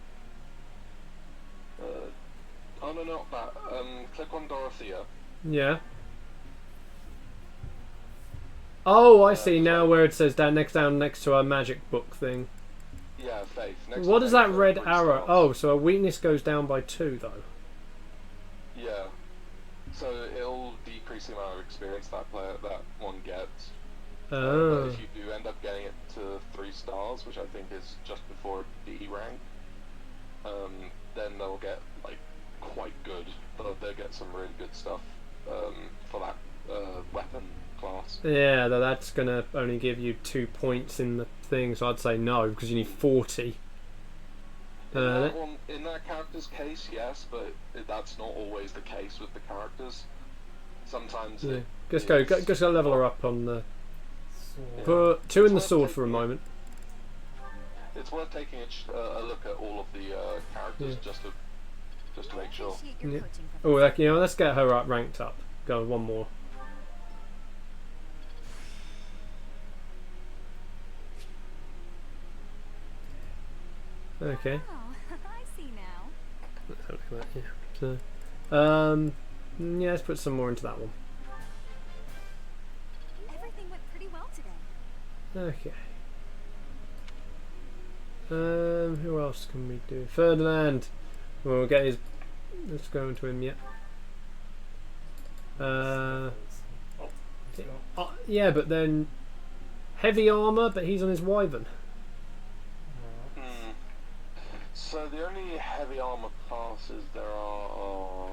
Oh no, not that. Click on Dorothea. Yeah. Oh, I see now where it says down next to our magic book thing. Yeah, Faith. What is that red arrow? Oh, so her weakness goes down by 2 though. Yeah. So it'll decrease the amount of experience that one gets. Oh. But if you do end up getting it to 3 stars, which I think is just before D rank, then they'll get like quite good. They'll get some really good stuff for that weapon class. Yeah, though that's gonna only give you 2 points in the thing, so I'd say no because you need 40. In that character's case, yes, but that's not always the case with the characters. Sometimes just go level her up on the. Put 2 in the sword for a moment. It's worth taking a look at all of the characters just to make sure. Yeah. Oh, let's get her up, ranked up. Go one more. Okay. Oh, I see now. Let's have a look at that. Yeah. So, yeah, let's put some more into that one. Everything went pretty well today. Okay. Who else can we do? Ferdinand. We'll get his. Let's go into him yet. Yeah, but then heavy armor, but he's on his wyvern. So the only heavy armor classes there are.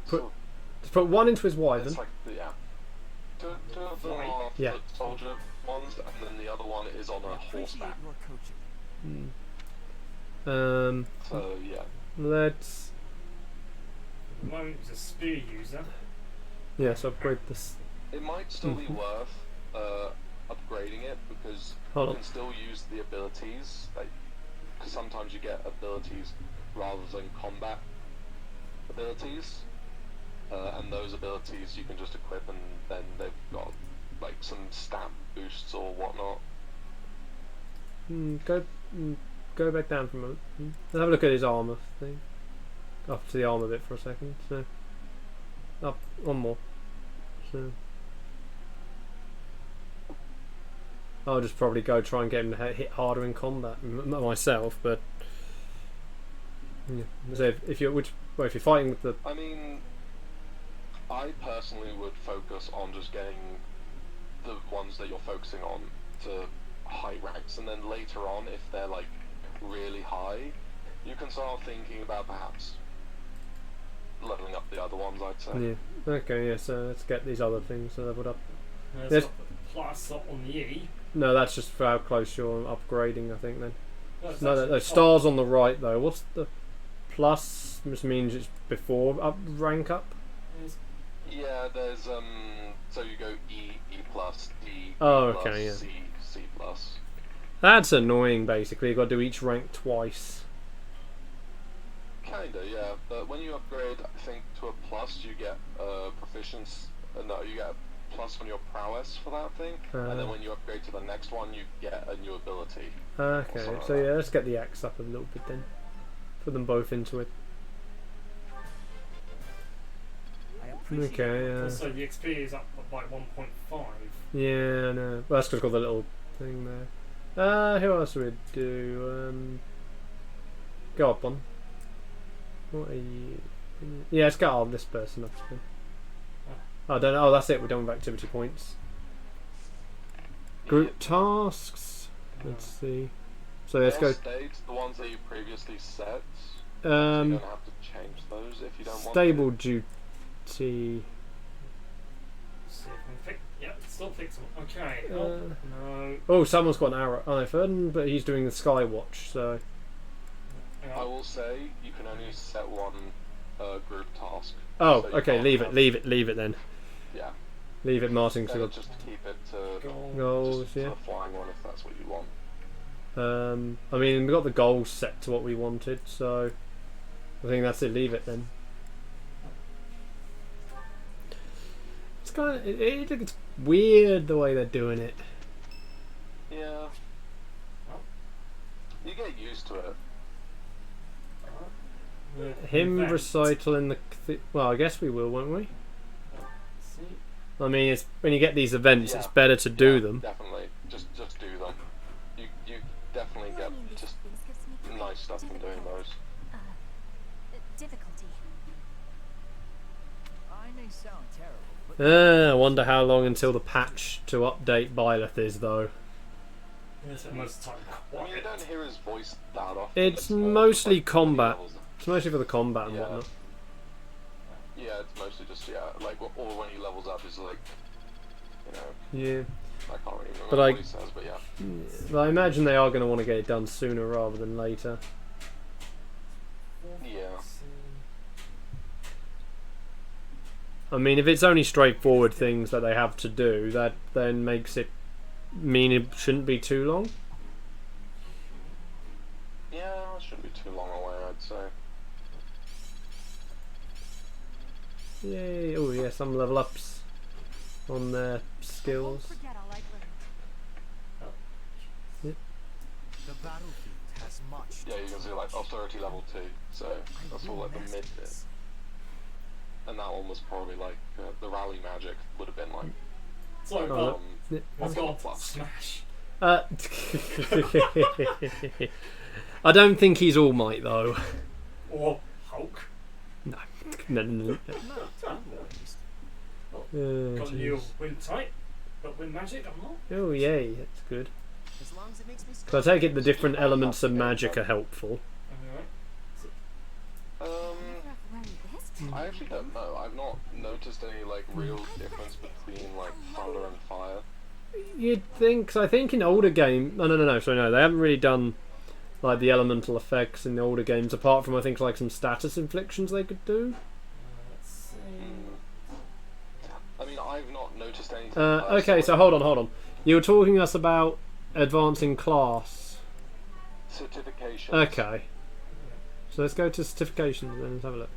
Just put 1 into his wyvern. It's like two of them are Yeah. the soldier ones, and then the other one is on a horseback. Your coaching. So yeah. Let's. At the moment, he's a spear user. Yeah, so upgrade this. It might still be worth upgrading it because Hold you on. can still use the abilities. Because sometimes you get abilities rather than combat abilities, and those abilities you can just equip, and then they've got like some stat boosts or whatnot. Go back down for a moment. Let's have a look at his armor thing. Up to the armor bit for a second. So up one more. So I'll just probably go try and get him to hit harder in combat myself, but yeah. So if you're fighting with the. I mean, I personally would focus on just getting the ones that you're focusing on to high ranks, and then later on, if they're like really high, you can start thinking about perhaps leveling up the other ones, I'd say. Yeah. Okay. Yeah. So let's get these other things leveled up. There's got the plus on the E. No, that's just for how close you're upgrading, I think, then. It's No, actually stars on the right, though. What's the plus? Just means it's before rank up? Yeah, there's so you go E plus, D, Oh, plus, okay, yeah. C plus. That's annoying, basically. You've got to do each rank twice. Kinda, yeah. But when you upgrade, I think, to a plus, you get proficiency. No, you get a plus on your prowess for that thing, and then when you upgrade to the next one, you get a new ability. Okay, so yeah, let's get the axe up a little bit then. Put them both into it. I appreciate Okay, yeah. Also, the XP is up by 1.5. Yeah, I know. Well, that's because it's got the little thing there. Who else would do? Go up one. What are you? Yeah, let's get all this person up then. I don't know. Oh, that's it. We're done with activity points. Group tasks. Let's see. So let's go. States, the ones that you previously set. You Um, don't have to change those if you don't want stable to. duty. See if I can Still picked one. Okay. No. Oh, someone's got an arrow. Oh, no, Ferdinand, but he's doing the Skywatch, so... I will say you can only set one group task. Oh, So you okay, can't leave have- it then. Yeah. Leave it, Martin, Then to just keep it to goals, just yeah. the flying one if that's what you want. I mean, we got the goals set to what we wanted, so... I think that's it, leave it then. It's kind of... It's weird the way they're doing it. Yeah. You get used to it. Him Event. recital in the... Well, I guess we will, won't we? See? I mean, it's when you get these events, Yeah. it's better to do Yeah, them. Definitely. Just do them. You definitely get just nice stuff from doing those. Difficulty. I may sound terrible, but I wonder how long until the patch to update Byleth is, though. Yes, most of the time. I mean, you don't hear his voice that often. It's more mostly just, like, combat. levels. It's mostly for the combat and Yeah. whatnot. Yeah, it's mostly just like or when he levels up is like, Yeah. I can't really remember But what he says, but yeah. But I imagine they are going to want to get it done sooner rather than later. Yeah. I mean, if it's only straightforward things that they have to do, that then makes it mean it shouldn't be too long. Yeah, it shouldn't be too long away, I'd say. Yay! Oh yeah, some level ups on their skills. Forget all I've learned. the battlefield has much. Yeah, you can see like authority level 2, so that's all like the mid bit. And that one was probably like the rally magic would have been like So, Oh, let's go on to plus. Smash. I don't think he's All Might though. Or Hulk. No, no. No, always. Oh, Got a jeez. new wind type. Got wind magic, I'm not. Oh yay, that's good. As long as it makes me So I take it the different elements of magic are helpful. Alright. Run this I actually don't know. I've not noticed any like real difference between like thunder and fire. You'd think, 'cause I think in older games, no, sorry, no, they haven't really done like the elemental effects in the older games, apart from I think like some status inflictions they could do. Let's see. I mean, I've not noticed anything. Okay, so hold on. You were talking to us about advancing class. certification. Okay. So let's go to certifications and let's have a look.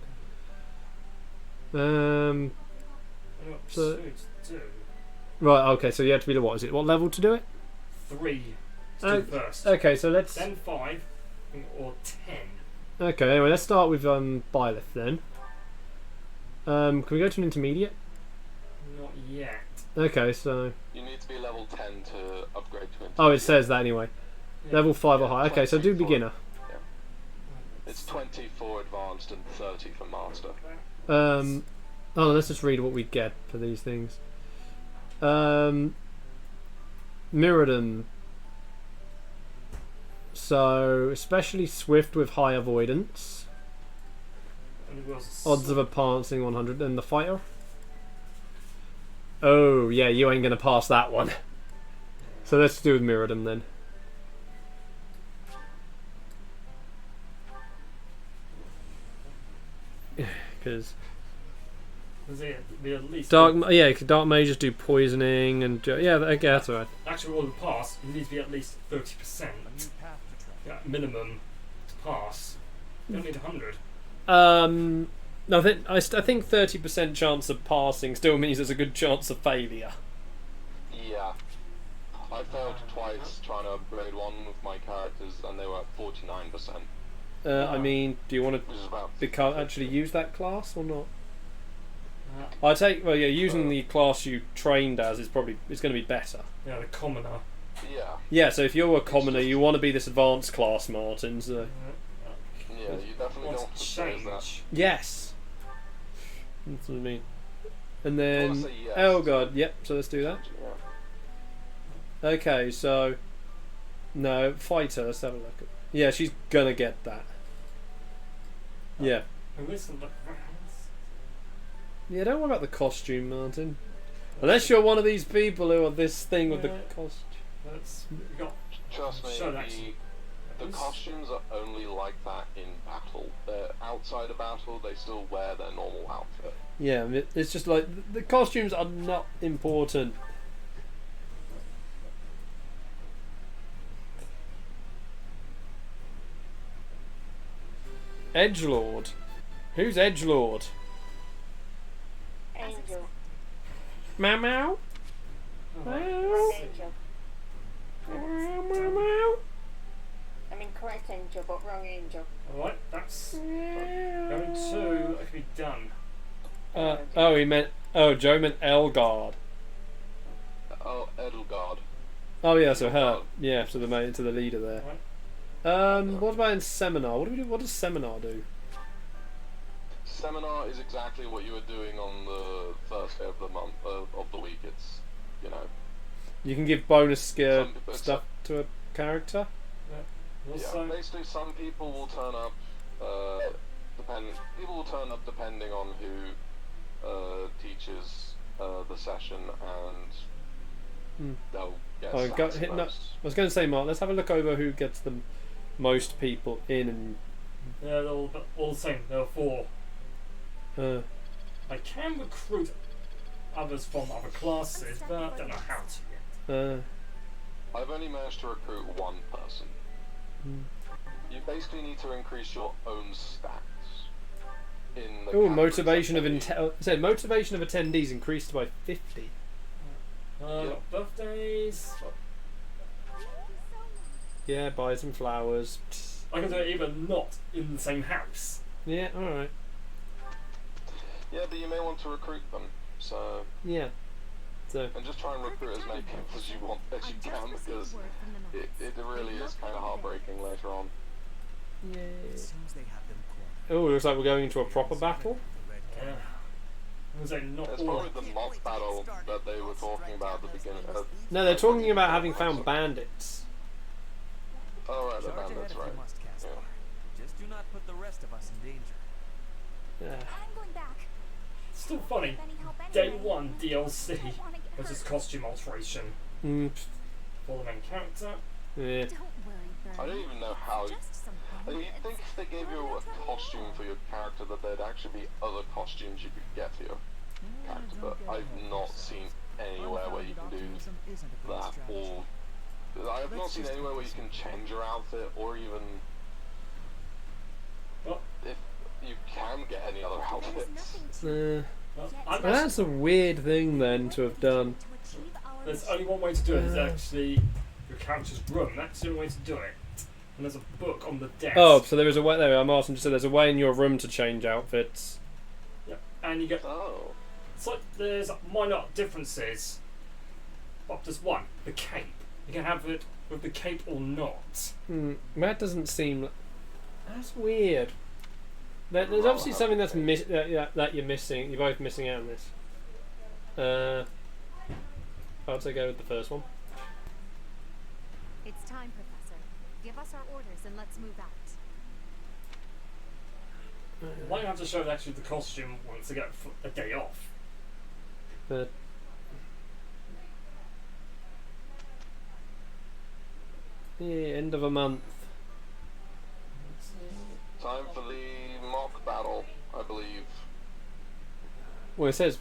I know what So- suits do. Right, okay, so you have to be the what is it? What level to do it? 3 to Oh, do first. Okay, so let's Then 5 or 10. okay, anyway, let's start with Byleth then. Can we go to an intermediate? Not yet. Okay, so You need to be level 10 to upgrade to. oh, it says that anyway. Yeah. Level 5 or Yeah, higher. Okay, so do 20 for- beginner. It's 20 for advanced and 30 for master. Oh, let's just read what we get for these things. Mirrodom. So, especially swift with high avoidance. And it was Odds of advancing 100. And the fighter? Oh, yeah, you ain't going to pass that one. So let's do with Mirrodom then. Because be at least dark mages do poisoning and yeah, okay, that's alright. Actually, all the pass, you need to be at least 30%. A new path to travel. Yeah, minimum to pass. You don't need 100. No, I think 30% chance of passing still means there's a good chance of failure. Yeah. I failed twice trying to upgrade one with my characters and they were at 49%. I mean, do you want Which is about to actually use that class or not? Uh, Using the class you trained as is probably it's going to be better. yeah, the commoner. Yeah. Yeah, so if you're a commoner, you want to be this advanced class, Martin. So Yeah, you definitely Want don't to change that. change. yes, that's what I mean. And then Honestly, yes. oh god, yep. So let's do that. Yeah. Okay, so no fighter. Let's have a look. Yeah, she's gonna get that. Yeah. Who is the rounds? Yeah, don't worry about the costume, Martin. Unless you're one of these people who are this thing with the costume. We got Trust me, show action. the costumes are only like that in battle. They're outside of battle, they still wear their normal outfit. Yeah, it's just like the costumes are not important. Edgelord. Who's Edgelord? Angel. Meow meow. Meow Angel. meow meow. I mean, correct angel, but wrong angel. Alright, that's going to be done. Oh, he meant. Oh, Joe meant Elgard. Oh, Edelgard. Oh yeah, so her. Yeah, to the leader there. Right. What about in seminar? What do we do? What does seminar do? Seminar is exactly what you were doing on the first day of the month of the week. It's, you know. You can give bonus Some- stuff to a character. Also, Yeah, basically, some people will turn up. People will turn up depending on who teaches the session, and they'll get Oh, stats hit and no, I those. was going to say, Mark. Let's have a look over who gets the most people in, and they're all the same. There are 4. uh, I can recruit others from other classes, but I don't know how to yet. I've only managed to recruit one person. You basically need to increase your own stats. In the oh, categories motivation of that said motivation of attendees increased by 50. Got birthdays. Yeah, buy some flowers. I can do it even not in the same house. Yeah, all right. Yeah, but you may want to recruit them. So, Yeah. So and just try and recruit as many people as you want, as you can, because it really is kind of heartbreaking later on. yeah. As soon as they have them Oh, looks like we're going into a proper battle. Yeah. I was like, not It's all. probably the mock battle that they were talking about at the beginning. No, they're talking about having found bandits. Oh, right, the Charge ahead bandits, if you right. must, Caspar. Yeah. Just do not put the rest of us in danger. Yeah. I'm going back. Still funny. Any help Day anyway? 1 DLC. I don't wanna get Which is hurt. costume alteration Mm, for the main character. yeah. Don't worry, Bernie. I don't even know how. Just some You'd think if they gave you a costume for your character, that there'd actually be other costumes you could get for your character, but I've not seen anywhere where you can do that, or I have not seen anywhere where you can change your outfit, or even Well, if you can get any other There's outfits. nothing well, Well, Well, that's a weird thing then to have done. to achieve our there's mission. only one way to do it. Is actually your character's room. That's the only way to do it. And there's a book on the desk. Oh, so there is a way. There, Martin just said there's a way in your room to change outfits. Yep. And you get. Oh, It's like there's minor differences. But there's one. The cape. You can have it with the cape or not. That doesn't seem. That's weird. There's Well, obviously something that's that you're missing. You're both missing out on this. I'd say go with the first one. It's time, Professor. Give us our orders and let's move out. Might have to show actually the costume once they get a day off. But yeah, end of a month. time for the mock battle, I believe. Well, it says,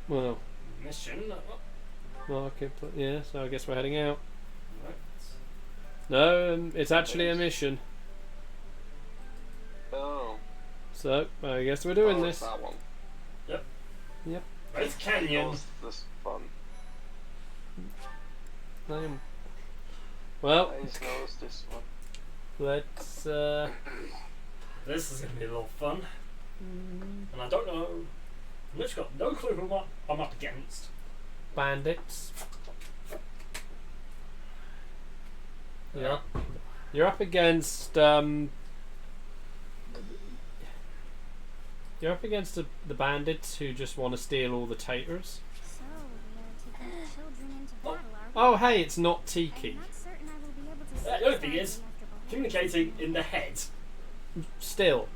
well, Mission. market. Yeah, so I guess we're heading out. Right. No, it's actually a mission. Oh, So I guess we're doing it's this. that one. Yep. It's Canyon. Was this fun? Well, Guys knows this one. let's. This is going to be a lot of fun. And I don't know. I've literally got no clue who I'm up against. Bandits. Yeah. You're up against you're up against the bandits who just want to steal all the taters. So, we are taking the children into battle, are we? Oh hey, it's not I'm Tiki. not certain I will be able to The only thing is, communicating in the head. Still,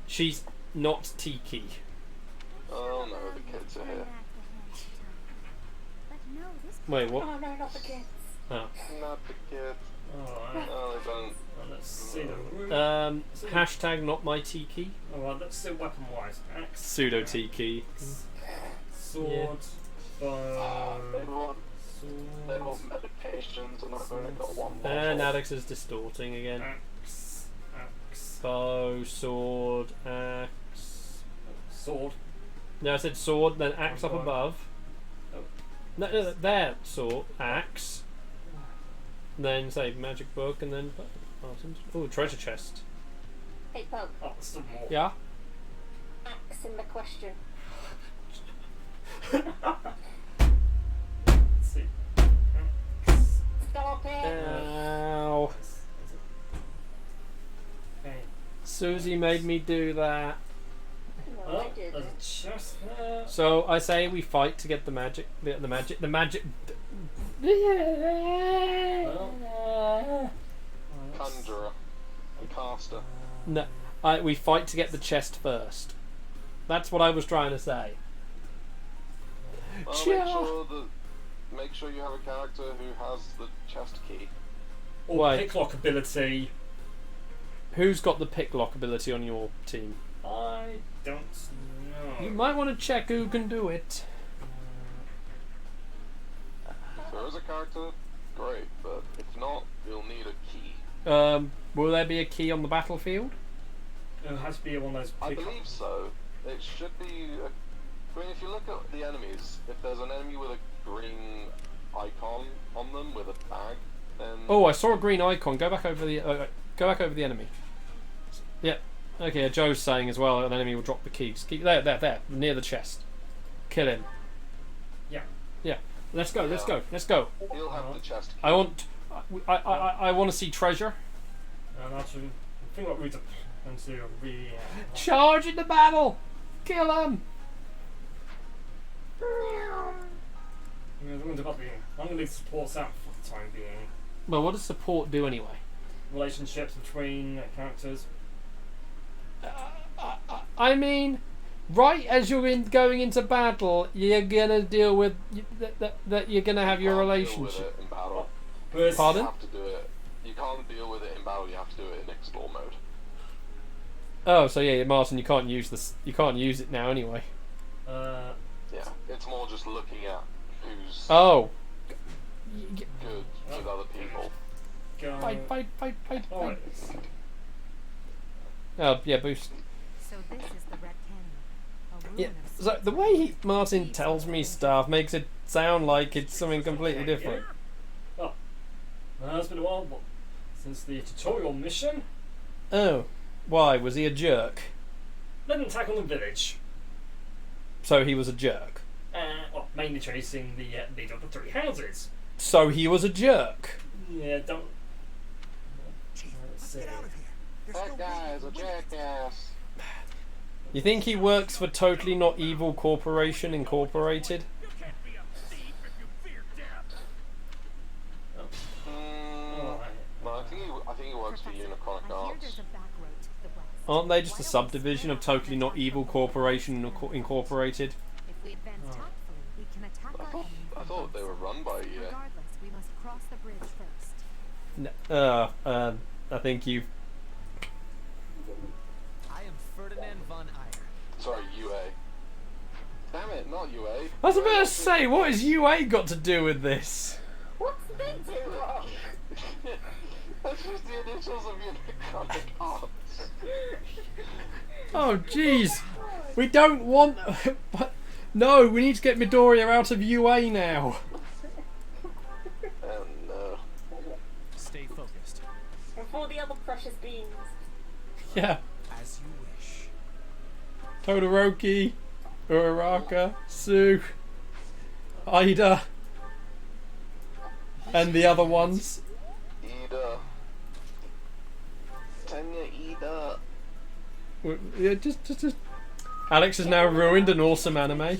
she's not Tiki. Oh no, the kids are here. Wait, what? Oh no, not the kids. Oh. Not the kids. Alright. No, they don't. Well, let's see the root. Hashtag not my tiki. Alright, let's see weapon wise. Axe. Pseudo tiki. Sword. Bow. They want meditations and I've only got one more. And Alex is distorting again. Axe. Axe. Bow, sword, axe. Sword. No, I said sword, then axe up Okay. above. Oh. No, there, sword, axe. Then say magic book, and then oh, treasure chest. Hey, Pope. Oh, still more. Yeah. Axe in the question. Let's see. Axe. Stop it. Ow. Okay. Susie made me do that. No, Oh, I didn't. there's a chest there. So I say we fight to get the magic. The magic. Well, Conjurer. And caster. No, we fight to get the chest first. That's what I was trying to say. Well, make sure you have a character who has the chest key. or Wait. picklock ability. Who's got the picklock ability on your team? I don't know. You might want to check who can do it. If there is a character, great, but if not, you'll need a key. Will there be a key on the battlefield? It has to be one of those I picklock. believe so. It should be. I mean, if you look at the enemies, if there's an enemy with a green icon on them with a bag, then. Oh, I saw a green icon. Go back over the enemy. Yep. Okay, Joe's saying as well an enemy will drop the keys. Keep there, near the chest. Kill him. Yeah. Yeah. Let's go. He'll have the chest key. I want to see treasure. And actually, I think what we do and see Charge into battle. Kill him. I'm going to leave supports out for the time being. Well, what does support do anyway? Relationships between characters. I mean, right as you're going into battle, you're gonna deal with that. You're gonna have your You can't deal relationship. with it in battle. But Pardon? You have to do it. You can't deal with it in battle. You have to do it in explore mode. Oh, so yeah, Martin, you can't use this. You can't use it now anyway. Yeah, it's more just looking at who's Oh. good with other people. go. Fight. Alright. Oh, yeah, boost. So this is the Red Canyon. A ruin Yeah, of so the way Martin tells me stuff makes it sound like it's something completely different. It's been a while since the tutorial mission. Oh, why? Was he a jerk? Led an attack on the village. So he was a jerk. Well, mainly chasing the leader of the three houses. So he was a jerk. Yeah, don't. Let's get out of here. There's That no guy way is a to win. jackass. You think he works for Totally Not Evil Corporation Incorporated? You can't be a thief if you fear death. No, I think he works for Unichronic I hear Arts. there's a back road to the west. Aren't they just a subdivision of Totally Not Evil Corporation Incorporated? If we advance tactfully, we can attack our enemy I from thought both they were run by sides. EA. Regardless, we must cross the bridge first. I think you've... I am Ferdinand von Eyre. Sorry, UA. Damn it, not UA. I was about to say, what has UA got to do with this? What's been too long? That's just the initials of Unichronic Arts. Oh, jeez. We don't want... No, we need to get Midoriya out of UA now. Oh no. Stay focused. Before the other precious beans. Yeah. As you wish. Todoroki, Uraraka, Sue, Ida, and the other ones. Ida. Tanya Ida. Yeah, just. Alex has now ruined an awesome anime.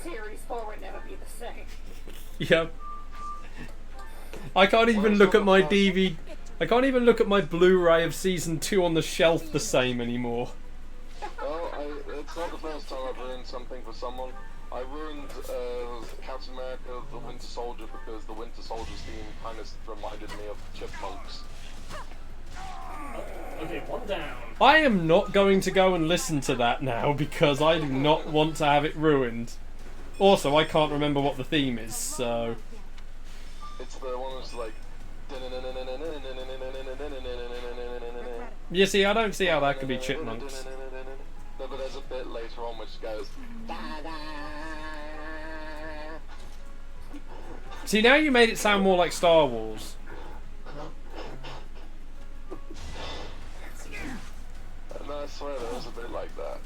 Series 4 would never be the same. Yep. I can't even look at my DVD. I can't even look at my Blu-ray of season 2 on the shelf the same anymore. Well, it's not the first time I've ruined something for someone. I ruined Captain America, the Winter Soldier, because the Winter Soldier's theme kind of reminded me of Chipmunks. Okay, one down. I am not going to go and listen to that now because I do not want to have it ruined. Also, I can't remember what the theme is, so... It's the one that's like... You see, I don't see how that could be Chipmunks. No, but there's a bit later on which goes... See, now you made it sound more like Star Wars. And I swear there was a bit like that.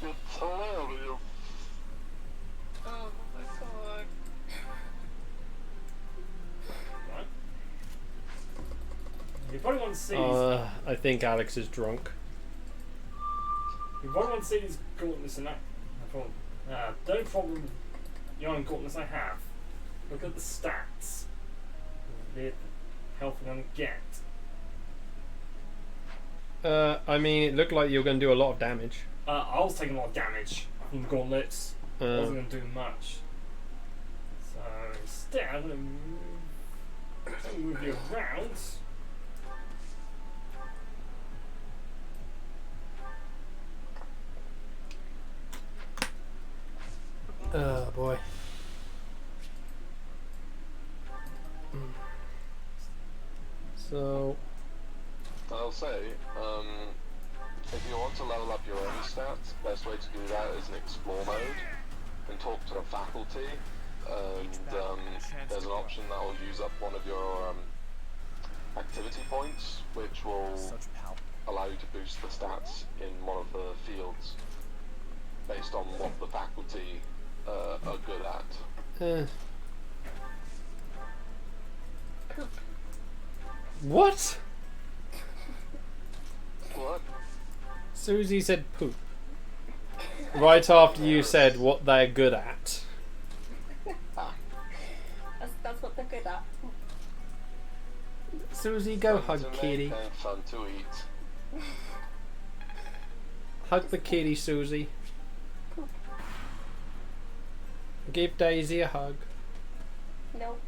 It's hilarious. Oh my god. Right. You probably want to see. I think Alex is drunk. You probably want to see these gauntlets and that. The only problem with the iron gauntlets I have. Look at the stats. The health I'm gonna get. I mean, it looked like you were going to do a lot of damage. I was taking a lot of damage from the gauntlets. I wasn't going to do much. So instead, I'm going to move you around. Oh boy. So... I'll say, if you want to level up your own stats, best way to do that is in explore mode and talk to the faculty, and there's an option that will use up one of your activity points, which will allow you to boost the stats in one of the fields based on what the faculty are good at. What? What? Susie said poop. Right after you said what they're good at. That's what they're good at. Susie, go Fun hug to kitty. make and fun to eat. Hug the kitty, Susie. Give Daisy a hug. Nope.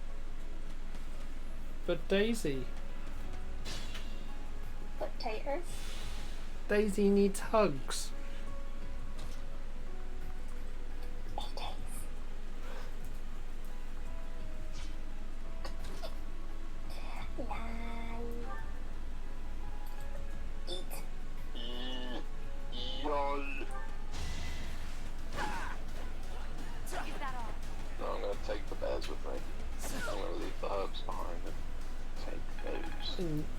But Daisy. Potatoes. Daisy needs hugs. Yol. No, I'm gonna take the bears with me. I'm gonna leave the herbs behind and take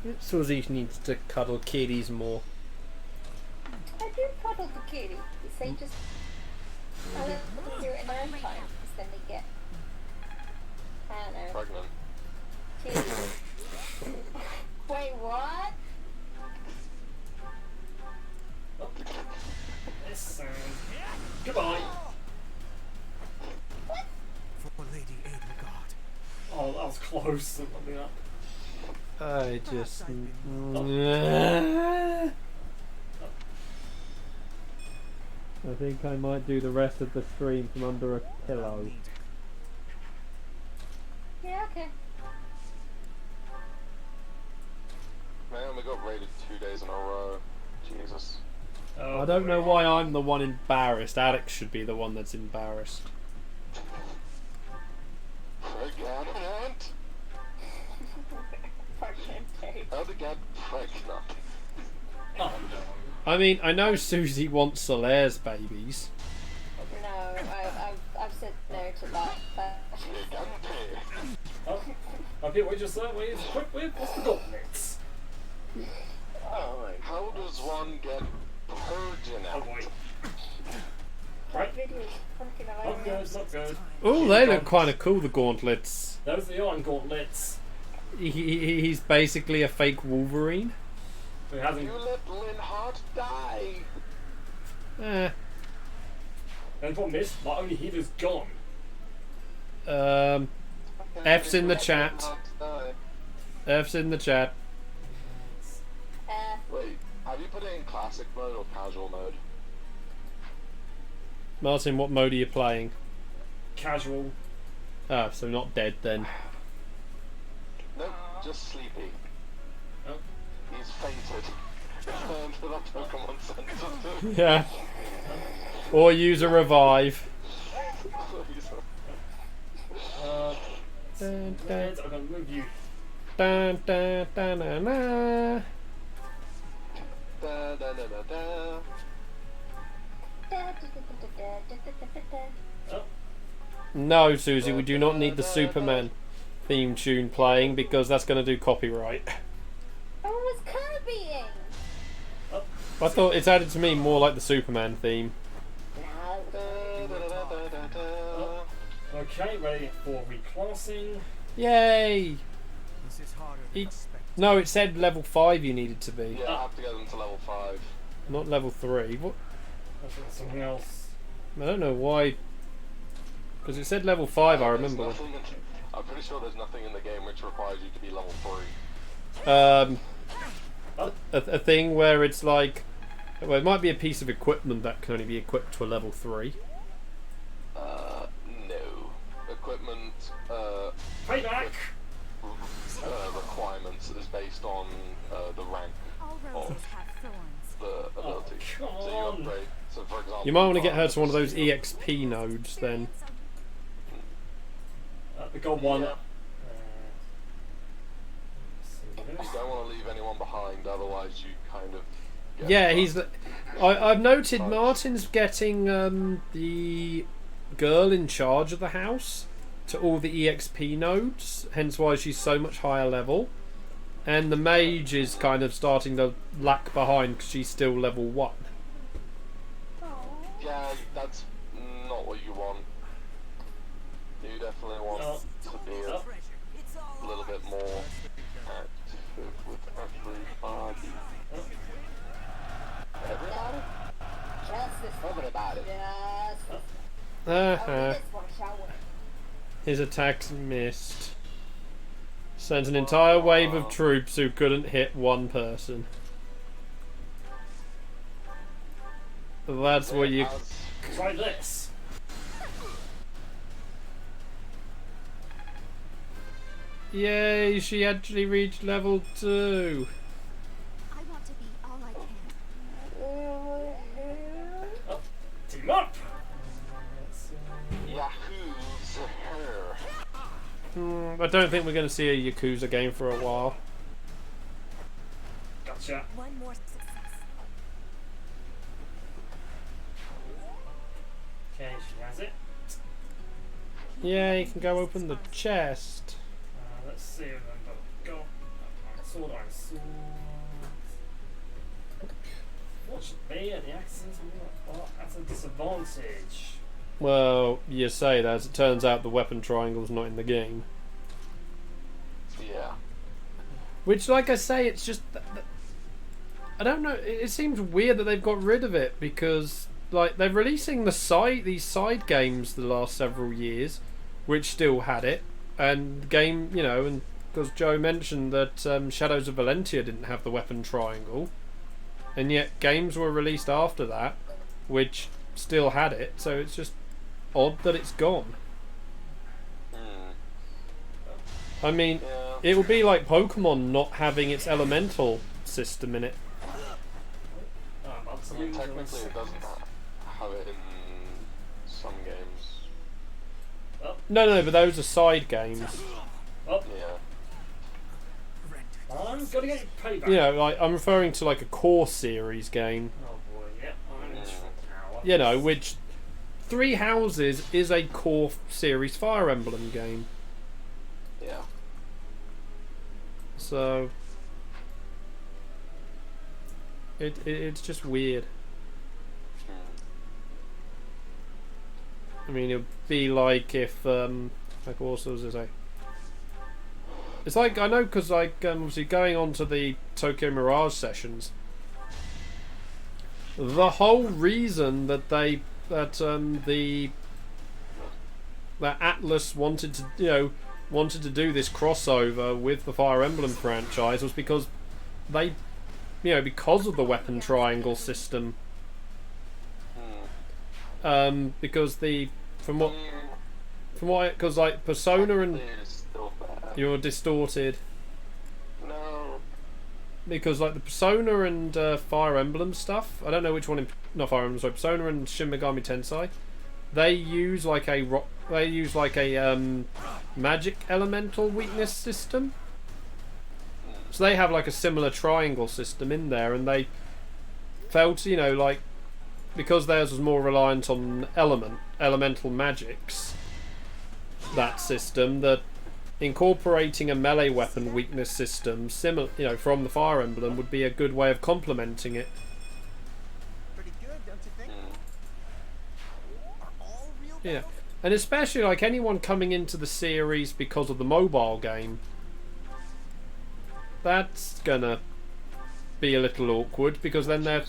those. Susie needs to cuddle kitties more. I do cuddle the kitty. You say just I let them do it in their own time, because then they get, I don't know, Pregnant. kitty. Wait, what? This goodbye. For Lady Adelgard. Oh, that was close. Something up. I just... I think I might do the rest of the stream from under a pillow. Yeah, okay. Man, we got raided 2 days in a row. Jesus. Oh, I don't know why I'm the one embarrassed. Alex should be the one that's embarrassed. Pregnant? How to get pregnant? Oh no. I mean, I know Susie wants Solaire's babies. No, I've said no to that. But Oh, okay, wait just there. Wait, quick, wait. What's the gauntlets? Oh my. How does one get virgin Oh out? boy. that Right. video is fucking Not hilarious. good. Not good. Oh, they look kind of cool, the gauntlets. Those are the iron gauntlets. He's basically a fake Wolverine. Who hasn't? You let Linhardt die! Eh. And the problem is, my only healer's gone. F's in the chat. Linhardt die. F's in the chat. Wait, have you we put it in classic mode or casual mode? Martin, what mode are you playing? Casual. Ah, so not dead then. Nope, just sleepy. Oh. He's fainted. Return to the Pokemon Center. Yeah. Or use a revive. Dun, dun, I'm gonna move you. dun, dun, dun, dun, dun. Da, da, da, da, da. Oh, No, Susie, we do not need the Superman theme tune playing because that's going to do copyright. I was copying. I thought it sounded to me more like the Superman theme. Da, da, da, da, da, da. okay, ready for reclassing. Yay! This is harder than Eat- expected. No, it said level 5 you needed to be, Yeah, I have to get them to level 5. not level 3. What? I think that's something else. I don't know why. Because it said level 5, I There's remember. nothing in- I'm pretty sure there's nothing in the game which requires you to be level 3. A thing where it's like, well, it might be a piece of equipment that can only be equipped to a level 3. No. Equipment, Payback! requirements is based on the rank All roses have thorns. the ability. come So you on. upgrade. So for example, You might want to get her to one of those EXP nodes then. The gold one. Yeah. Let's see You this. don't want to leave anyone behind, otherwise you kind of. Get Yeah, fucked. he's. I've noted Martin's getting the girl in charge of the house to all the EXP nodes, hence why she's so much higher level. And the mage is kind of starting to lag behind because she's still level 1. Yeah, that's not what you want. You definitely want Oh. to be Oh. a little bit more active with everybody. Everybody? Justice. Everybody. Justice. Uh-huh. This one, shall we? His attacks missed. Sent an entire wave of troops who couldn't hit one person. That's what you. As- Try this. Yay! She actually reached level 2. I want to be all I can. Team up! Yahoo's her. I don't think we're going to see a Yakuza game for a while. Gotcha. One more success. Okay, she has it. Yeah, you can go open the chest. Let's see if I've got sword, iron sword. Fortunately, the accents are at a disadvantage. Well, you say that. As it turns out, the weapon triangle's not in the game. Yeah. Which, like I say, it's just... I don't know. It seems weird that they've got rid of it because, like, they're releasing these side games the last several years, which still had it, and game, you know, and because Joe mentioned that Shadows of Valentia didn't have the weapon triangle, and yet games were released after that, which still had it. So it's just odd that it's gone. I mean, Yeah. it would be like Pokemon not having its elemental system in it. I mean, technically it doesn't have it in some games. No, but those are side games. Oh, Yeah. I'm gonna get payback. You know, like I'm referring to like a core series game. Oh boy, yeah, I'm in trouble. You know, which Three Houses is a core series Fire Emblem game. Yeah. So it's just weird. I mean, it would be like if like what was I say? It's like I know because like obviously going on to the Tokyo Mirage sessions, the whole reason that that Atlas wanted to do this crossover with the Fire Emblem franchise was because they because of the weapon triangle system. Because because like Persona and you're distorted. No. Because like the Persona and Fire Emblem stuff, I don't know which one. Not Fire Emblem, sorry. Persona and Shin Megami Tensei, they use like a magic elemental weakness system. So they have like a similar triangle system in there, and they felt, like because theirs was more reliant on elemental magics. That system that. Incorporating a melee weapon weakness system, similar, from the Fire Emblem, would be a good way of complementing it. Pretty good, don't you think? Are all real Yeah, and especially like anyone coming into the series because of the mobile game, that's gonna be a little awkward because then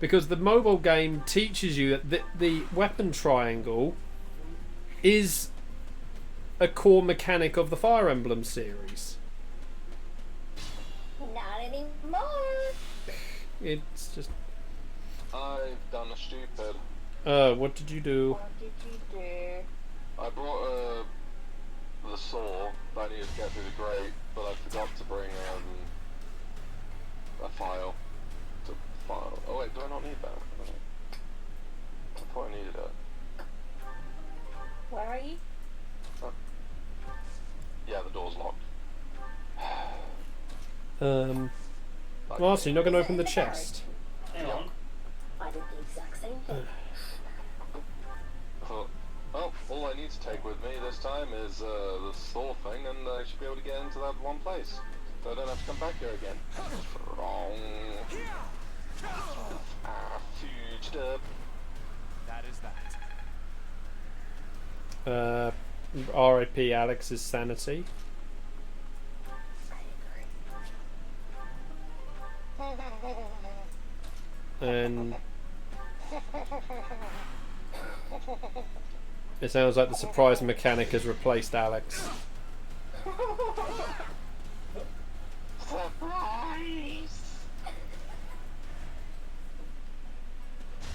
because the mobile game teaches you that the weapon triangle is a core mechanic of the Fire Emblem series. Not anymore. It's just. I've done a stupid. What did you do? What did you do? I brought the saw that I needed to get through the grate, but I forgot to bring a file. Oh wait, do I not need that? I thought I needed it. Where are you? Yeah, the door's locked. Martin, you're not going to open the chest. Hang on. I did the exact same thing. I thought, well, all I need to take with me this time is the saw thing, and I should be able to get into that one place. So I don't have to come back here again. Wrong. Fuged up. That is that. R.I.P. Alex's sanity. And it sounds like the surprise mechanic has replaced Alex.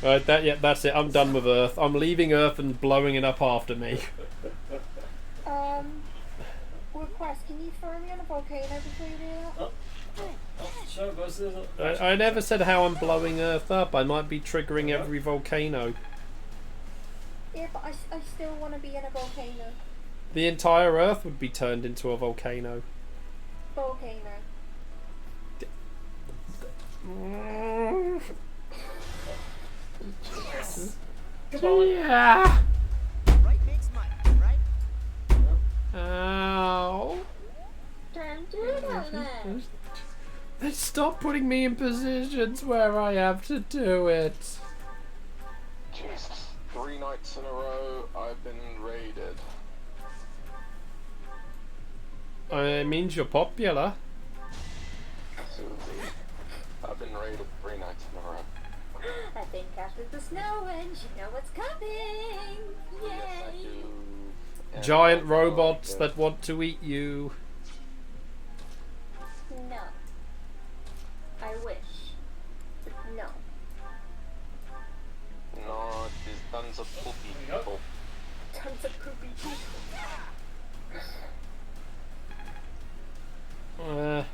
Right, that's it. I'm done with Earth. I'm leaving Earth and blowing it up after me. Request, can you throw me on a volcano before you do that? Sure, but I never said how I'm blowing Earth up. I might be triggering every volcano. Yeah, but I still want to be in a volcano. The entire Earth would be turned into a volcano. Volcano. yes. Yeah. Right makes money, right? Ow. Don't do that then. Stop putting me in positions where I have to do it. Jesus. 3 nights in a row, I've been raided. It means you're popular. Susie. I've been raided 3 nights in a row. I think after the snow ends, you know what's coming. Yay! Yes, I do. And Giant I robots like that want to eat you. No. I wish. But no. No, there's tons of poopy people. Tons of poopy people.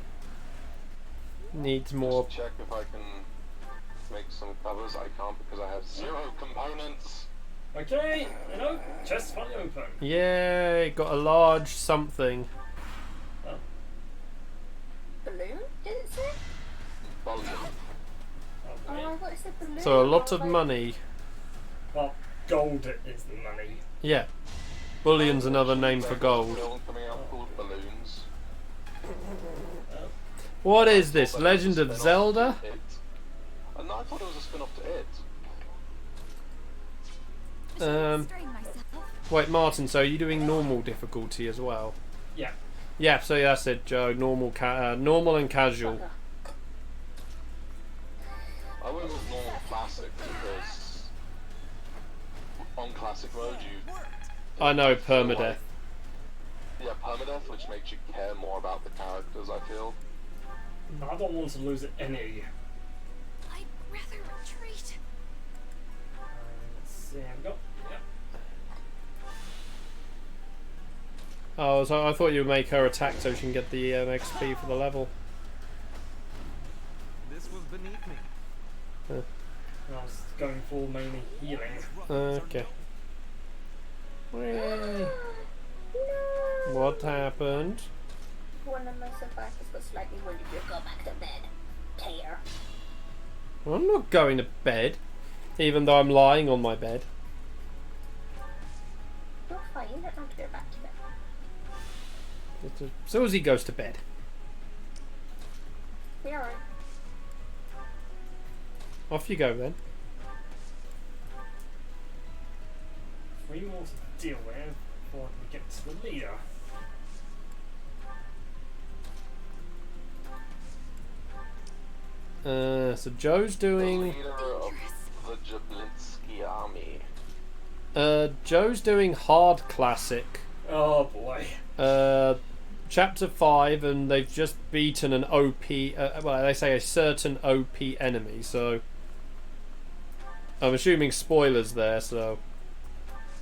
Needs more. Just check if I can make some covers. I can't because I have 0 components. Okay, chest finally open. Yay, got a large something. Balloon? Did it say? Volume. Oh, I thought it said balloon. So a lot I of was like, money. Well, gold is the money. Yeah. Bullion's another name for gold. Film coming out called Balloons. What is this? Legend of Zelda? No, I thought it was a spin-off to It. Wait, Martin, so are you doing normal difficulty as well? Yeah. Yeah, so that's it, Joe. Normal and casual. I went with normal classic because on classic mode you... I know, permadeath. Yeah, permadeath, which makes you care more about the characters, I feel. I don't want to lose any. I'd rather retreat. Let's see, I've got. Yeah. Oh, so I thought you would make her attack so she can get the XP for the level. This was beneath me. I was going for mainly healing. Okay. Whee. No. What happened? One of my survivors got slightly wounded. You go back to bed. Tear. Well, I'm not going to bed, even though I'm lying on my bed. You're fine. You don't have to go back to bed. Susie goes to bed. Be alright. Off you go then. 3 more to deal with before we get to the leader. So Joe's The doing. leader of the Jablinski army. Joe's doing hard classic. Oh boy. Chapter 5, and they've just beaten an OP. Well, they say a certain OP enemy. So I'm assuming spoilers there. So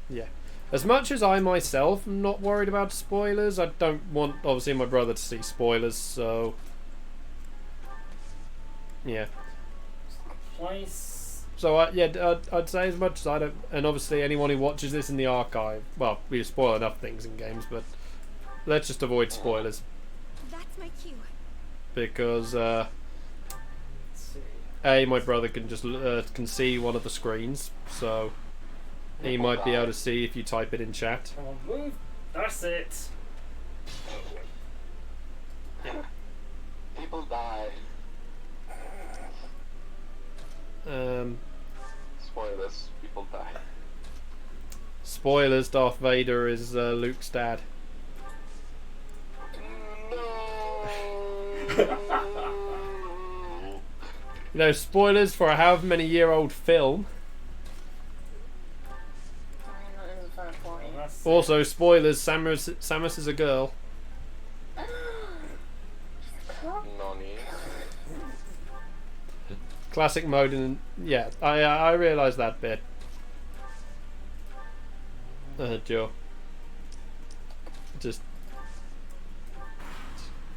yeah. As much as I myself am not worried about spoilers, I don't want obviously my brother to see spoilers. So yeah. Place. So I'd say as much as I don't, and obviously anyone who watches this in the archive, well, we spoil enough things in games, but let's just avoid spoilers That's my cue. because Let's see. my brother can just can see one of the screens, so he might be able to see if you type it in chat. Come on, move. That's it. People die. Spoilers. People die. Spoilers: Darth Vader is Luke's dad. No. You know, spoilers for a however many year old film. I'm not in the front for you. That's Also, spoilers: Samus is a girl. Nani. Classic mode, and yeah, I realised that bit. Joe. Just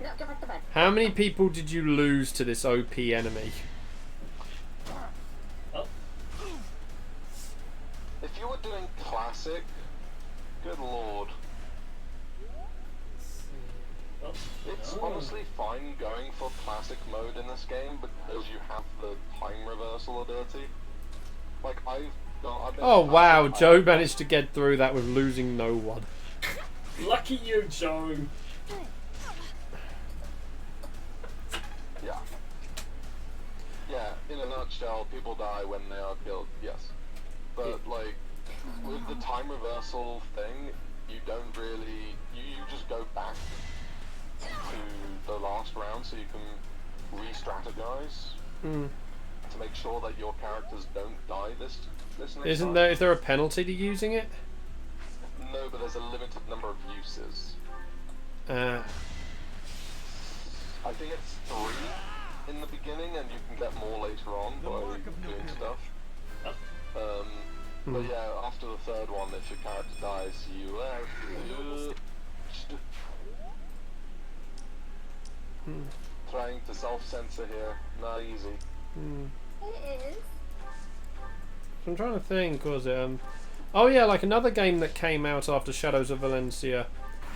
No, go back to bed. how many people did you lose to this OP enemy? If you were doing classic, good lord. Oh, It's no. honestly fine going for classic mode in this game because you have the time reversal ability. Like I've been Oh wow, I've- Joe managed to get through that with losing no one. Lucky you, Joe. Yeah. Yeah, in a nutshell, people die when they are killed, yes. But, like, with the time reversal thing, you don't really... You just go back to the last round so you can re-strategize to make sure that your characters don't die this next Isn't time. there? Is there a penalty to using it? No, but there's a limited number of uses. Uh, I think it's 3 in the beginning, and you can get more later on The by mark of no doing image. stuff. But yeah, after the 3rd one, if your character dies, you trying to self-censor here, not easy. It is. I'm trying to think. Was it? Oh yeah, like another game that came out after Shadows of Valencia,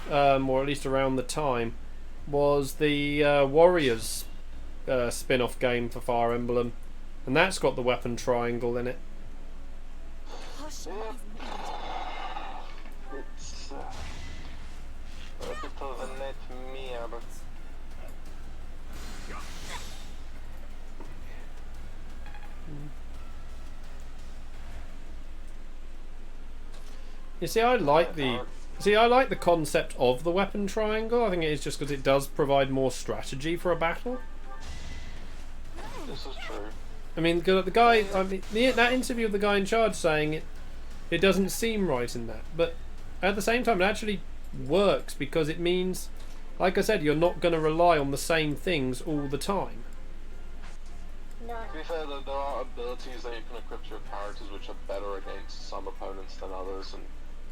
or at least around the time, was the Warriors spin-off game for Fire Emblem, and that's got the weapon triangle in it. Hush, Yep. these It's a bit of a nightmare, but You see, I like the concept of the weapon triangle. I think it is just because it does provide more strategy for a battle. this is true. I mean, the guy, that interview of the guy in charge saying it doesn't seem right in that, but at the same time, it actually works because it means like I said, you're not going to rely on the same things all the time. No. To be fair, there are abilities that you can equip to your characters which are better against some opponents than others, and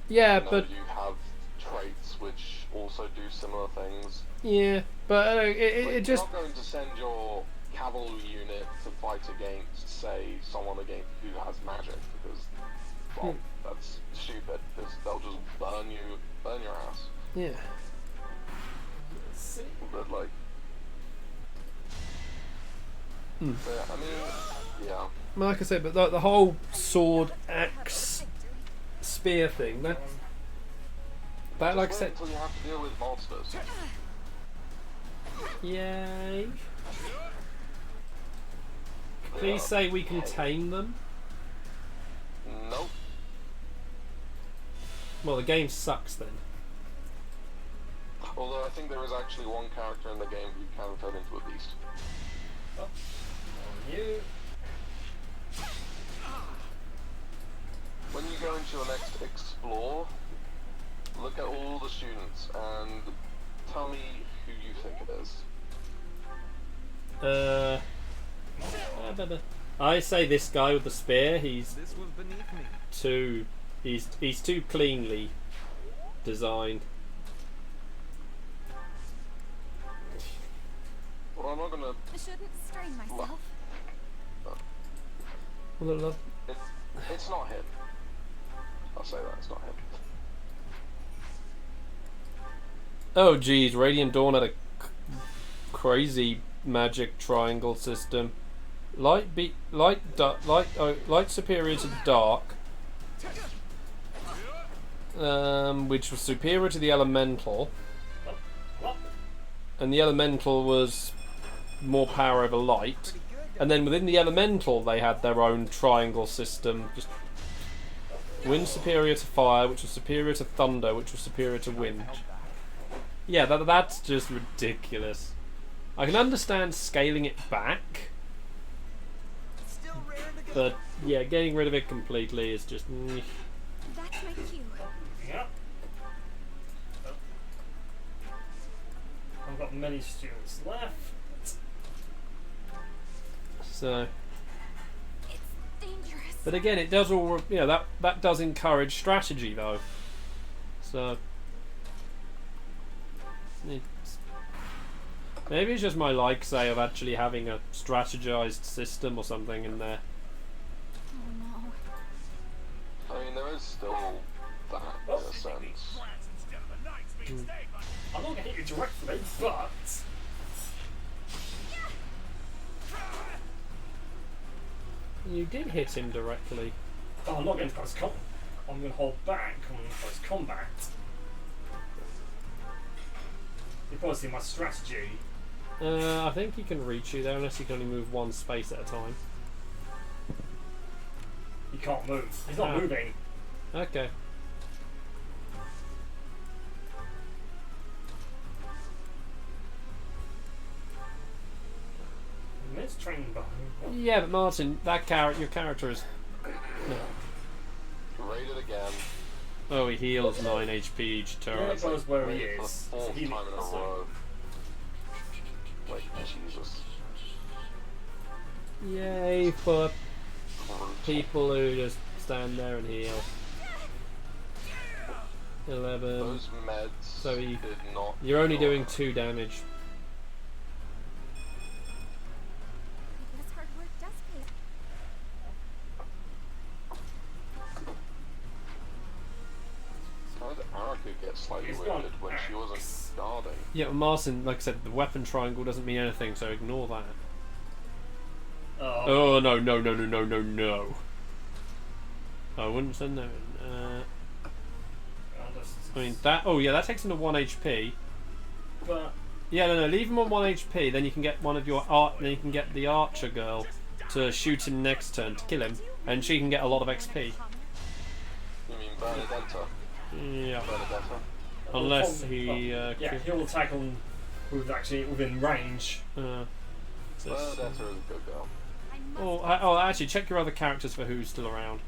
Yeah, you know, but you have traits which also do similar things. yeah, but it just You're not going to send your cavalry unit to fight against, say, someone who has magic, because, well, that's stupid, because they'll just burn your ass. yeah. But like, but, I mean, yeah. Like I said, but the whole sword, axe, spear thing, that like I Just said, wait until you have to deal with monsters. yay. They Please are- say we can tame them. Nope. Well, the game sucks then. Although I think there is actually one character in the game who can turn into a beast. On you. When you go into your next explore, look at all the students and tell me who you think it is. I say this guy with the spear. He's This was beneath me. too. He's too cleanly designed. Well, I'm not gonna. I shouldn't strain myself. Well, It's not him. I'll say that, it's not him. oh geez, Radiant Dawn had a crazy magic triangle system. Light superior to dark, which was superior to the elemental, and the elemental was more power over light. And then within the elemental, they had their own triangle system. Just wind superior to fire, which was superior to thunder, which was superior to wind. Yeah, that's just ridiculous. I can understand scaling it back, Still rare to go. but yeah, getting rid of it completely is just. That's my cue. Yep. I've got many students left. So, It's dangerous. but again, it does all. That does encourage strategy though. So, maybe it's just my like, say, of actually having a strategized system or something in there. Oh no. I mean, there is still that in a sense. I'm not going to hit you directly, but You did hit him directly. oh, I'm not going to close combat. I'm going to hold back on close combat. You probably see my strategy. I think he can reach you there, unless you can only move one space at a time. He can't move. He's not Ah. moving. Okay. Let's train behind. Yeah, but Martin, your character is. No. Raid it again. Oh, he heals 9 HP each Yeah, turn. it goes where he Raid it for the is. fourth So he time in a so- row. Wait, Jesus. Yay for people who just stand there and heal. 11. Those meds So did not. You're only cure. doing 2 damage. This hard work does pay. How did Araku get slightly He's wounded got when she wasn't axe. guarding? Yeah, but Martin, like I said, the weapon triangle doesn't mean anything, so ignore that. Oh, no. I wouldn't send that in. I mean, that. Oh, yeah, that takes him to 1 HP. But Yeah, no, leave him on 1 HP, then you can get one of your then you can get the archer girl to shoot him next turn to kill him, and she can get a lot of XP. You mean Bernadetta? Yeah. Bernadetta? Unless he. yeah, he'll attack on who's actually within range. so- Bernadetta is a good girl. I Oh, must actually, check your other characters for who's still around.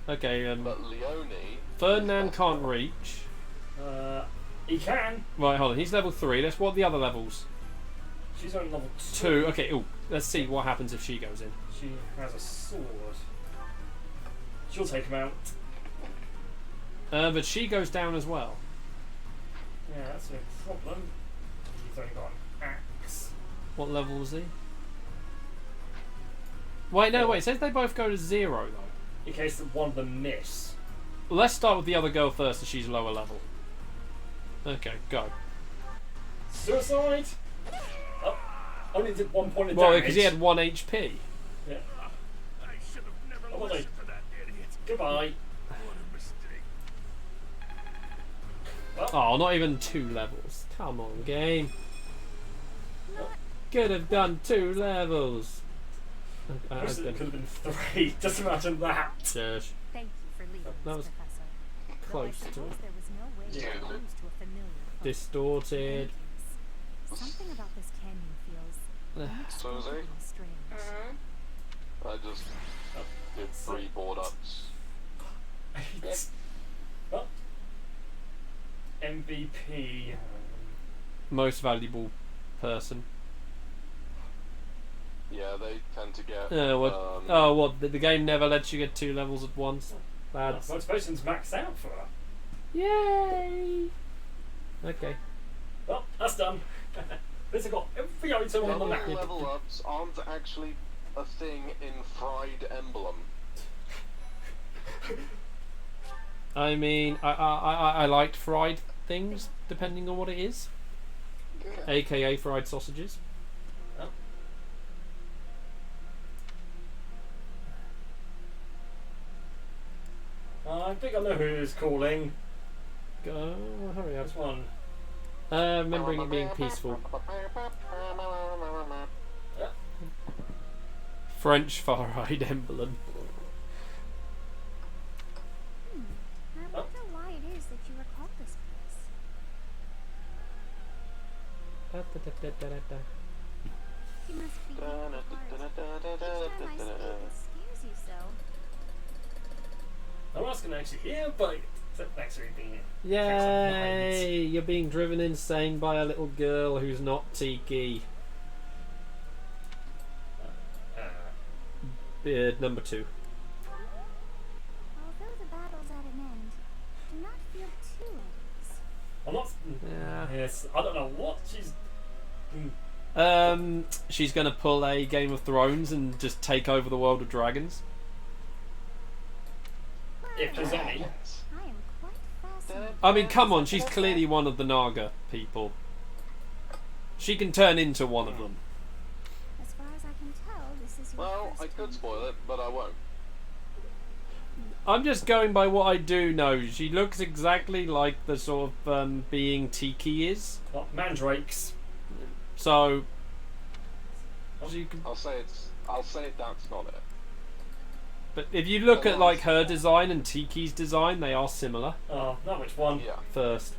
Okay, But Leone. Ferdinand is can't better. reach. He can. Right, hold on. He's level 3. Let's. What are the other levels? She's on level 2. Okay. Ooh. Let's see what happens if she goes in. She has a sword. She'll take him out. But she goes down as well. Yeah, that's no problem. He's only got an axe. What level was he? Wait, no, wait. It says they both go to 0 though. In case that one of them miss. Let's start with the other girl first, as she's lower level. Okay, go. Suicide. Oh, only did 1 point of Well, damage. because he had 1 HP. Yeah. I should have never Oh, listened to that idiot. Goodbye. What a mistake. Oh, not even 2 levels. Come on, game. Could have done 2 levels. I wish it could have been 3. Just imagine that. Shush. Thank you for leading That us, was Professor. Though I close to suppose it. there was no way Yeah. to lose to a familiar foe. Distorted. Something about this canyon feels Susie? strange. I just did 3 board ups. Oh. MVP. Most valuable person. Yeah, they tend to get. What? Oh, what? The game never lets you get 2 levels at once. That's Motivation's maxed out for her. yay. Okay. Well, that's done. This has got every item on the map. Level ups aren't actually a thing in Fried Emblem. I mean, I liked fried things, depending on what it is. AKA fried sausages. I think I know who is calling. Go, hurry up. This one. Remembering it being peaceful. French far-eyed emblem. I wonder why it is that you recall this place. You must be hard. Each time I speak, it scares you so. I'm not going to actually hear, but it's actually being Yay! You're being driven insane by a little girl who's not Tiki. Number 2. Although the battle's at an end, do not feel too anxious. I'm not. Yeah. Yes, I don't know what she's. She's gonna pull a Game of Thrones and just take over the world of dragons. If there's any. I am quite fascinated. I mean, come on, she's clearly one of the Naga people. She can turn into one of them. As far as I can tell, this is your Well, first I could time. spoil it, but I won't. I'm just going by what I do know. She looks exactly like the sort of being Tiki is. What, mandrakes? So, you can, I'll say that's not it. but if you look at like her design and Tiki's design, they are similar. Oh, not which one. Yeah. First,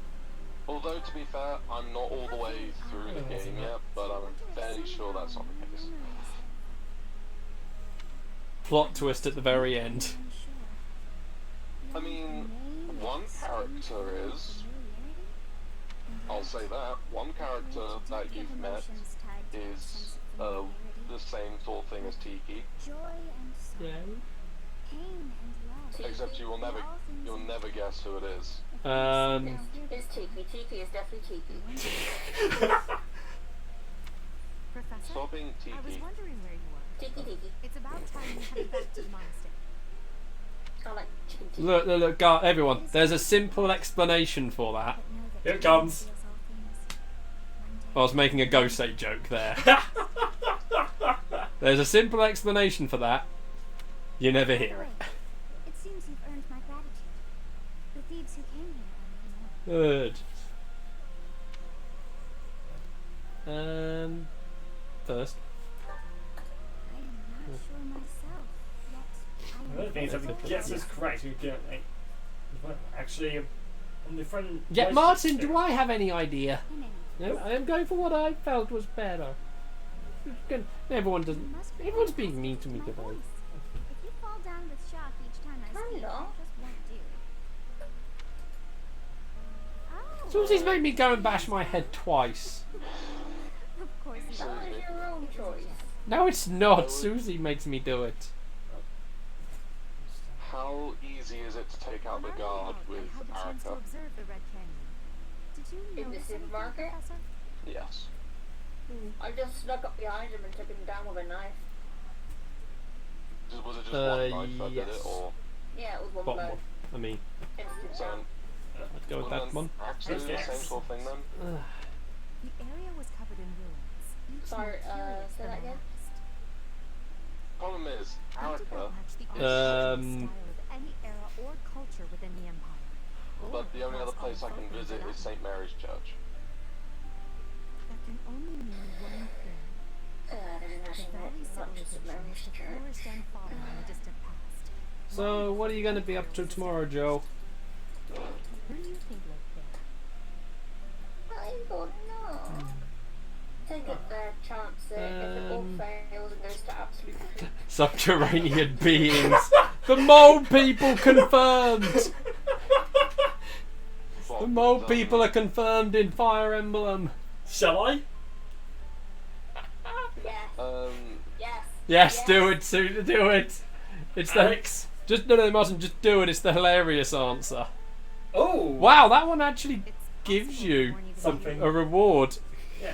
Although to be fair, I'm not all the way through the game yet, but I'm fairly sure that's not the case. plot twist at the very end. I mean, one character is. I'll say that one character that you've met is the same sort of thing as Tiki, Yeah. except you'll never guess who it is. It's Tiki. Tiki is definitely Tiki. Professor, Stop being I was Tiki. wondering where you were. Tiki. It's about time you headed back to the monastery. I like chicken tiki. Look, everyone. There's a simple explanation for that. But know that Here it time comes. heals all things. I was making a Gosei joke there. There's a simple explanation for that. You never hear it. It seems you've earned my gratitude. The thieves who came here are no more. Good. First. I am not sure myself, yet I Another am thing is, if very we guess this correct, we get actually on the friend. Yeah, relationship Martin, here. do I have any idea? in No, I am going for what I felt was better. Everyone's being mean to me today. If you fall down with shock each time I speak, Hello. that just won't do. Oh, Susie's made me go and bash my head twice. Of course you That are. was your own choice. No, it's not. Susie makes me do it. How easy is it to take out the guard with I had the chance to Arika? observe the Red Canyon. Did you In the notice anything, supermarket? Professor? Yes. I just snuck up behind him and took him down with a knife. Was it just one knife that did yes. it, or Yeah, it was one Bottom blow. one. I mean, Instant so? down. I'd go with that one. Actually, the same sort of thing then. The area was covered in ruins. Each Sorry, more curious say than that the again? last. Problem is, They did Arika, not match the Um, architectural style of any era or culture within the Empire. but the only Or other place I can open visit to is that. St. Mary's Church. That can only mean one thing. There's The nothing Valley not just civilization Mary's must have church. flourished and fallen in the distant past. So, what are you going to be up to tomorrow, Joe? Who do you think lived there? I don't know. Take it their chance that if it all fails and goes to absolute shit. Subterranean beings. The mole people confirmed. The mole people are confirmed in Fire Emblem. Shall I? Yes, yes. Yes, do it, Sue. Do it. It's the Alex? just no, Martin. Just do it. It's the hilarious answer. Oh! Wow, that one actually It's gives possible you they weren't even something. a reward. Yeah.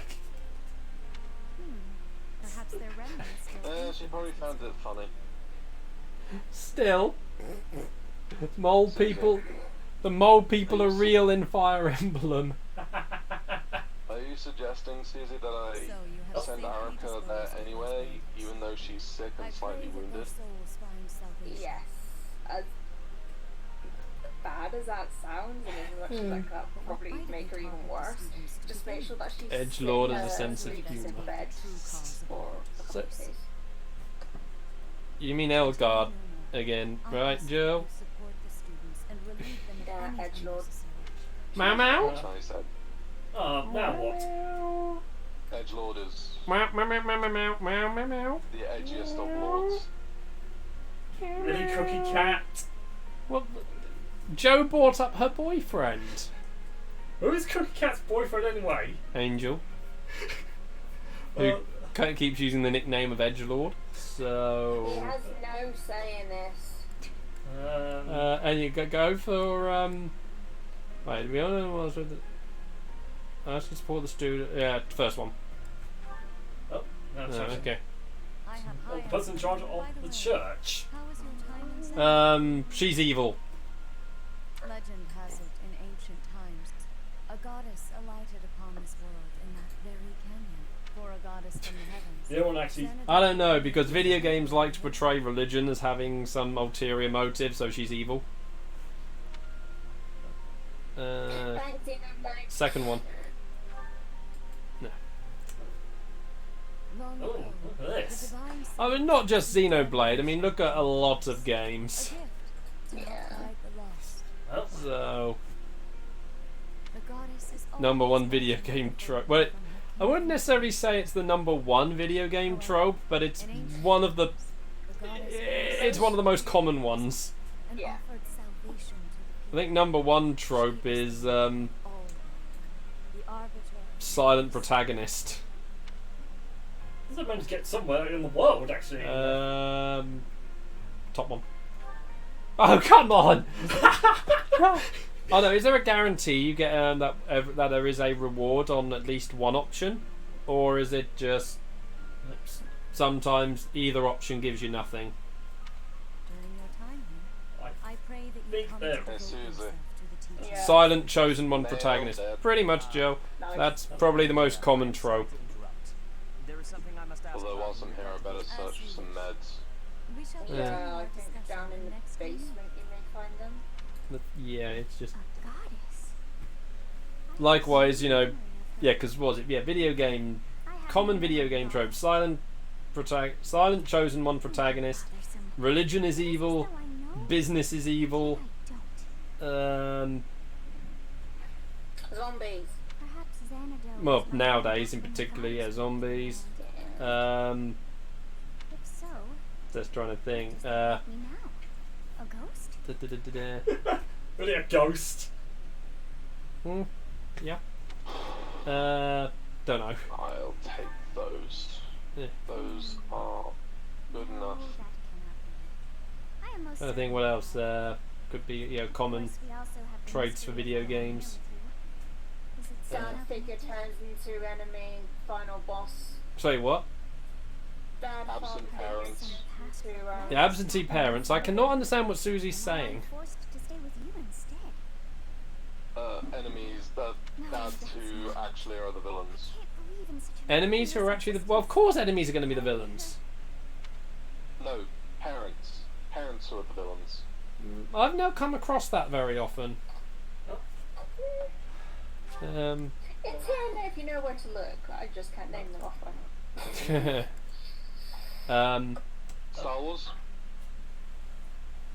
Perhaps their remnants still She probably found it funny. Still, mole people. The mole people are real in Fire Emblem. Are you suggesting, Susie, that I So you have send safely Arika disposed there of anyway, those even though she's sick I and slightly pray that wounded? their souls find salvation. Yes. As bad as that sounds, and as much as that could probably make her even worse, just make sure that she's Edgelord has a in sense of really humour. sick bed for a couple of days. You mean Elgard again, right, Joe? Support the students and relieve them of Yeah, anything Edgelord. necessary. Meow meow. That's what I said. Now what? Edgelord is Meow meow meow meow meow meow meow meow. the edgiest of lords. Really, Cookie Cat? Well, Joe brought up her boyfriend, Who is Cookie Cat's boyfriend anyway? Angel, who Well, kind of keeps using the nickname of Edgelord. He So, has no say in this. and you go for Wait, we only was with the. Ask to support the student. Yeah, first one. oh, no, Oh, sorry. okay. I have Oh, high the person in charge ambitions. of By the way, church. How was your time in Zen? She's evil. Legend has it, in ancient times, a goddess alighted upon this world in that very canyon. For a goddess from the heavens. The other one actually. Xanadu I don't know, because video games like to portray religion as having some ulterior motive, so she's evil. Thanks, Eno, thanks. Second one. long Oh, ago, look at the this. divine I mean, not just Xenoblade. I mean, look at a lot of games. a gift to help guide the lost. Oh, So, The goddess is number always one video watching game over trope. them Well, from her I wouldn't kingdom. necessarily say it's the number one video game trope, but it's one of the. The goddess It's one of the most common ones. and Yeah. offered salvation to I the think number one trope is people. All the arbiter. silent protagonist. this is meant to get somewhere in the world, actually. Top one. Oh, come on! Oh no, is there a guarantee you get that there is a reward on at least one option? Or is it just sometimes either option gives you nothing? During your time here, I I pray that you think come there- to devote Susie. yourself to the teaching. Yeah. Silent chosen one Nailed protagonist. it. Pretty much, Joe. Nice. That's probably the most common trope. There is something I must ask Although about. whilst I'm here, I better search for some meds. We shall Yeah. continue I our think discussion down in the next time. basement you may find them. Yeah, it's just. A goddess. Likewise, yeah, because what was it? Yeah, video game. Common video game trope. Silent chosen one protagonist. Religion is evil. Business is evil. Zombies. Perhaps Xanadu Well, is not nowadays in the particular, yeah, goddess. zombies. Yeah. If so, Just trying to think. just let me know. A ghost? really a ghost. Hmm. Yeah. Don't know. I'll take those. Yeah. Those are good enough. I am most I think what else could be common traits for video games. Sad figure turns into enemy final boss. Sorry, what? Bad Absent parents. The absentee parents. I cannot understand what Susie's saying. Forced to stay with you instead. Enemies that who actually are the villains. Can't believe in such a Enemies who are actually the... Well, of course enemies are going to be the villains. No, parents. Parents who are the villains. I've not come across that very often. It's here and there if you know where to look. I just can't name them off one. Star Wars?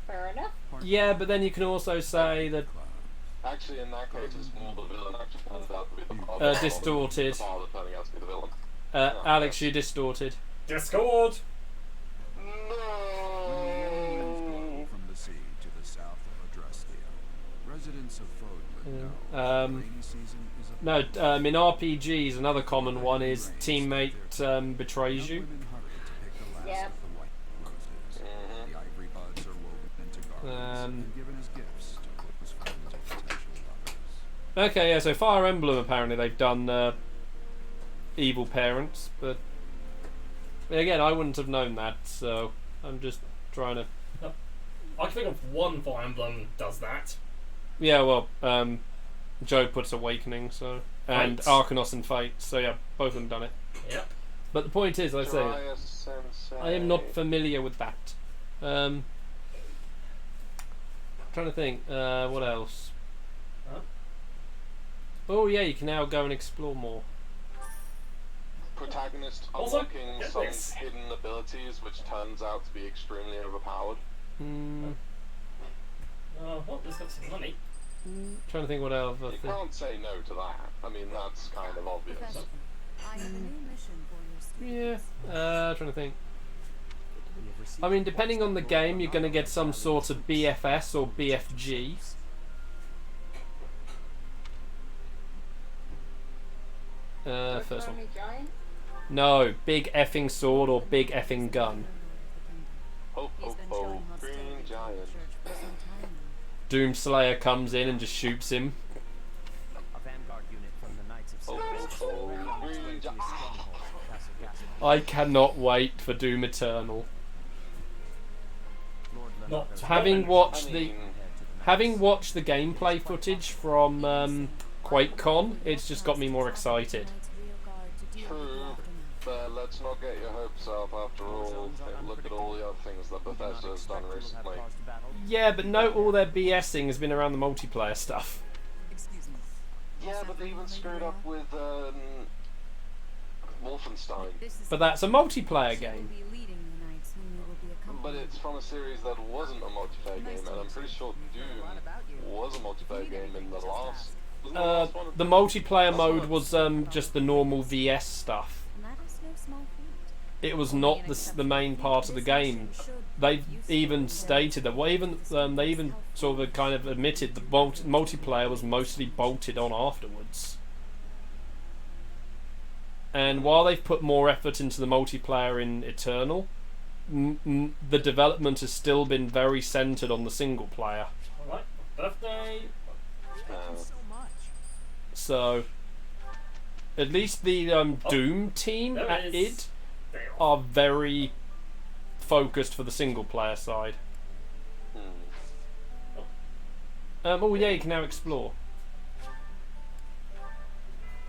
Fair enough. Yeah, but then you can also say that Actually, in that case, it's more the villain actually turns out to be the father. distorted. The father turning out to be the villain. Alex, you distorted. Discord! No! From the sea to the south of Wendesday, residents of Fodland know Um, rainy season is a No, in RPGs, another common one is teammate betrays you. women hurry to pick the last Yeah. of the white roses. The ivory buds are woven into garlands and given as gifts to close friends or potential lovers. Okay, yeah, so Fire Emblem, apparently they've done evil parents, but again, I wouldn't have known that, so I'm just trying to... I can think of one Fire Emblem does that. Yeah, well, Joe puts Awakening, so... And Fate. Arcanos and Fate, so yeah, both of them done it. Yep. But the point is, like I say, Jiraiya Sensei. I am not familiar with that. Trying to think, what else? Huh? Oh yeah, you can now go and explore more. Protagonist Also, unlocking get some this. hidden abilities, which turns out to be extremely overpowered. Well, there's got some money. Trying to think what else. I You think. can't say no to that. I mean, that's kind of obvious. Professor, I have a new mission for your students. Yeah, trying to think. I mean, depending on the game, you're going to get some sort of BFS or BFG. First one. Army giant. No, big effing sword or big effing gun. Ho He's ho been ho, showing green hostility to the giant. church for some time now. Doomslayer comes in and just shoots him. A vanguard unit from the Knights of Ho Silver ho ho, already on its way green to his giant. stronghold, Castle Gasset. I cannot wait for Doom Eternal. Lord Not Leonardo Having I watched the mean, compared to the having Knights. watched the gameplay footage from QuakeCon, it's just got me more excited. True, but let's not get your hopes up after all. Look at all the other things that Bethesda has done recently. Yeah, but note all their BSing has been around the multiplayer stuff. Excuse me. Yeah, but they even screwed up with Wolfenstein. But that's a multiplayer game. But it's from a series that wasn't a multiplayer game, and I'm pretty sure Doom was a multiplayer game in the last. Wasn't the last one? The multiplayer mode was just the normal VS stuff. It was not the main part of the game. They've even stated that. Well, even they even sort of kind of admitted the multiplayer was mostly bolted on afterwards. And while they've put more effort into the multiplayer in Eternal, the development has still been very centered on the single player. Alright, birthday. So, at least the Doom team there at it id is. There. are very focused for the single player side. Oh yeah, you can now explore.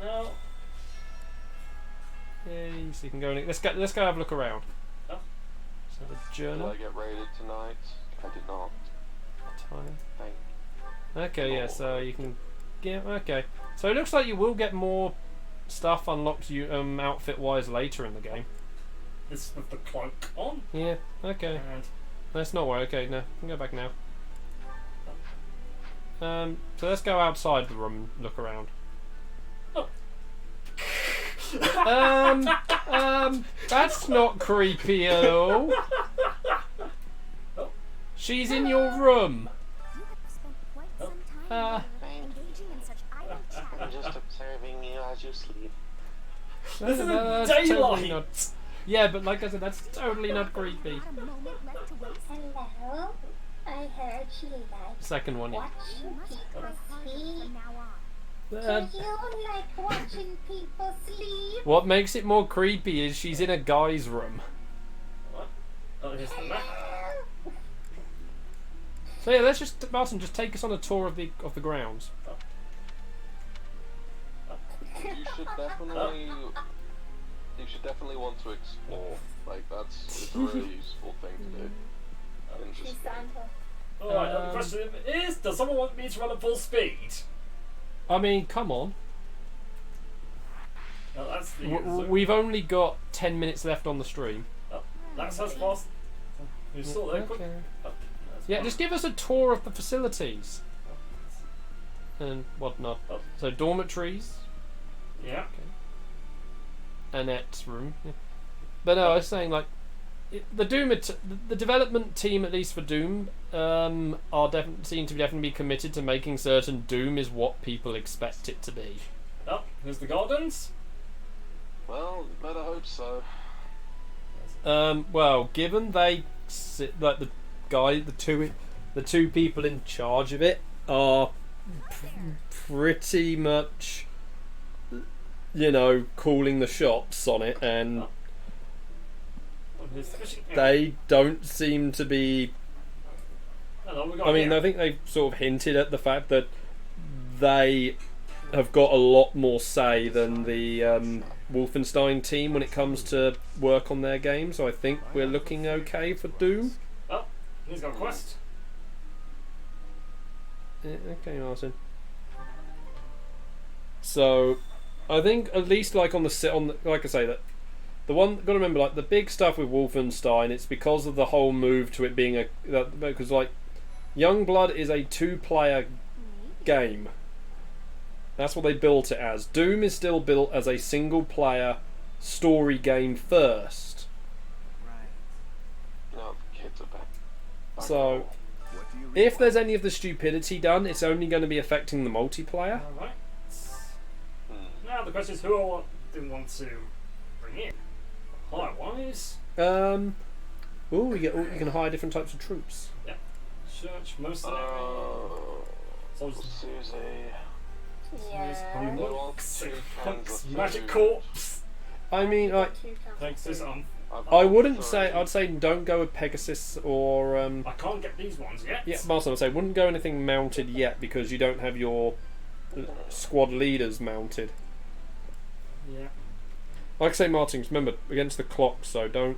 Well, Yay, so you can go and let's go have a look around. Oh. So the Did journal. I get raided tonight? I did not. Time. Thank Okay, yeah, so you can. Yeah, okay. So it looks like you will get more stuff unlocked you outfit wise later in the game. this with the cloak on. Yeah, okay. And Let's not worry. Okay, no, we can go back now. So let's go outside the room and look around. Oh. That's not creepy at all. She's in your room. You have spent quite some Uh, time engaging in such idle chat. just observing you as you sleep. This is That's daylight. totally not- Yeah, but like I said, that's totally not creepy. Not a moment left to waste. Hello? I heard you like Second one. watching You must people work harder sleep. from now on. Do you like watching people sleep? What makes it more creepy is she's in a guy's room. What? Oh, here's the map. So yeah, let's just Martin, just take us on a tour of the grounds. You should definitely want to explore. Like it's a really useful thing to do. She's Interesting. Santa. Alright, the question is, does someone want me to run at full speed? I mean, come on. Oh, that's the We've only got 10 minutes left on the stream. That's as fast. You saw that quick. Okay. Oh, that's Yeah, fine. just give us a tour of the facilities and whatnot. Oh. So dormitories, Yeah. Annette's room. Yeah. But no, I was saying like the the development team, at least for Doom, seem to definitely be committed to making certain Doom is what people expect it to be. Oh, here's the gardens. Well, better hope so. Well, given they sit like the two people in charge of it are pretty much, calling the shots on it, and Oh, here's the fishing. they don't seem to be. Hello, we got I mean, here. I think they've sort of hinted at the fact that they have got a lot more say than the Wolfenstein team when it comes to work on their game. So I think we're looking okay for Doom. Oh, he's got a quest. Yeah, okay, Martin. So, I think at least like like I say that the one got to remember like the big stuff with Wolfenstein. It's because of the whole move to it being because like Youngblood is a 2-player game. That's what they built it as. Doom is still built as a single-player story game first. No, kids are back. So, What do you if there's any of the stupidity done, it's only going to be affecting the multiplayer. Alright. Now the question is, who I do we want to bring in? Hire-wise? You can hire different types of troops. Church, mercenary. Soldiers. Susie. Yeah. Monks, Two punks, cans of magic food. corpse. I mean, Thanks this on. I wouldn't say. I'd say don't go with Pegasus or. I can't get these ones yet. Yeah, Marcel, I'd say wouldn't go anything mounted yet because you don't have your squad leaders mounted. Yeah. Like I say, Martin, remember against the clock, so don't.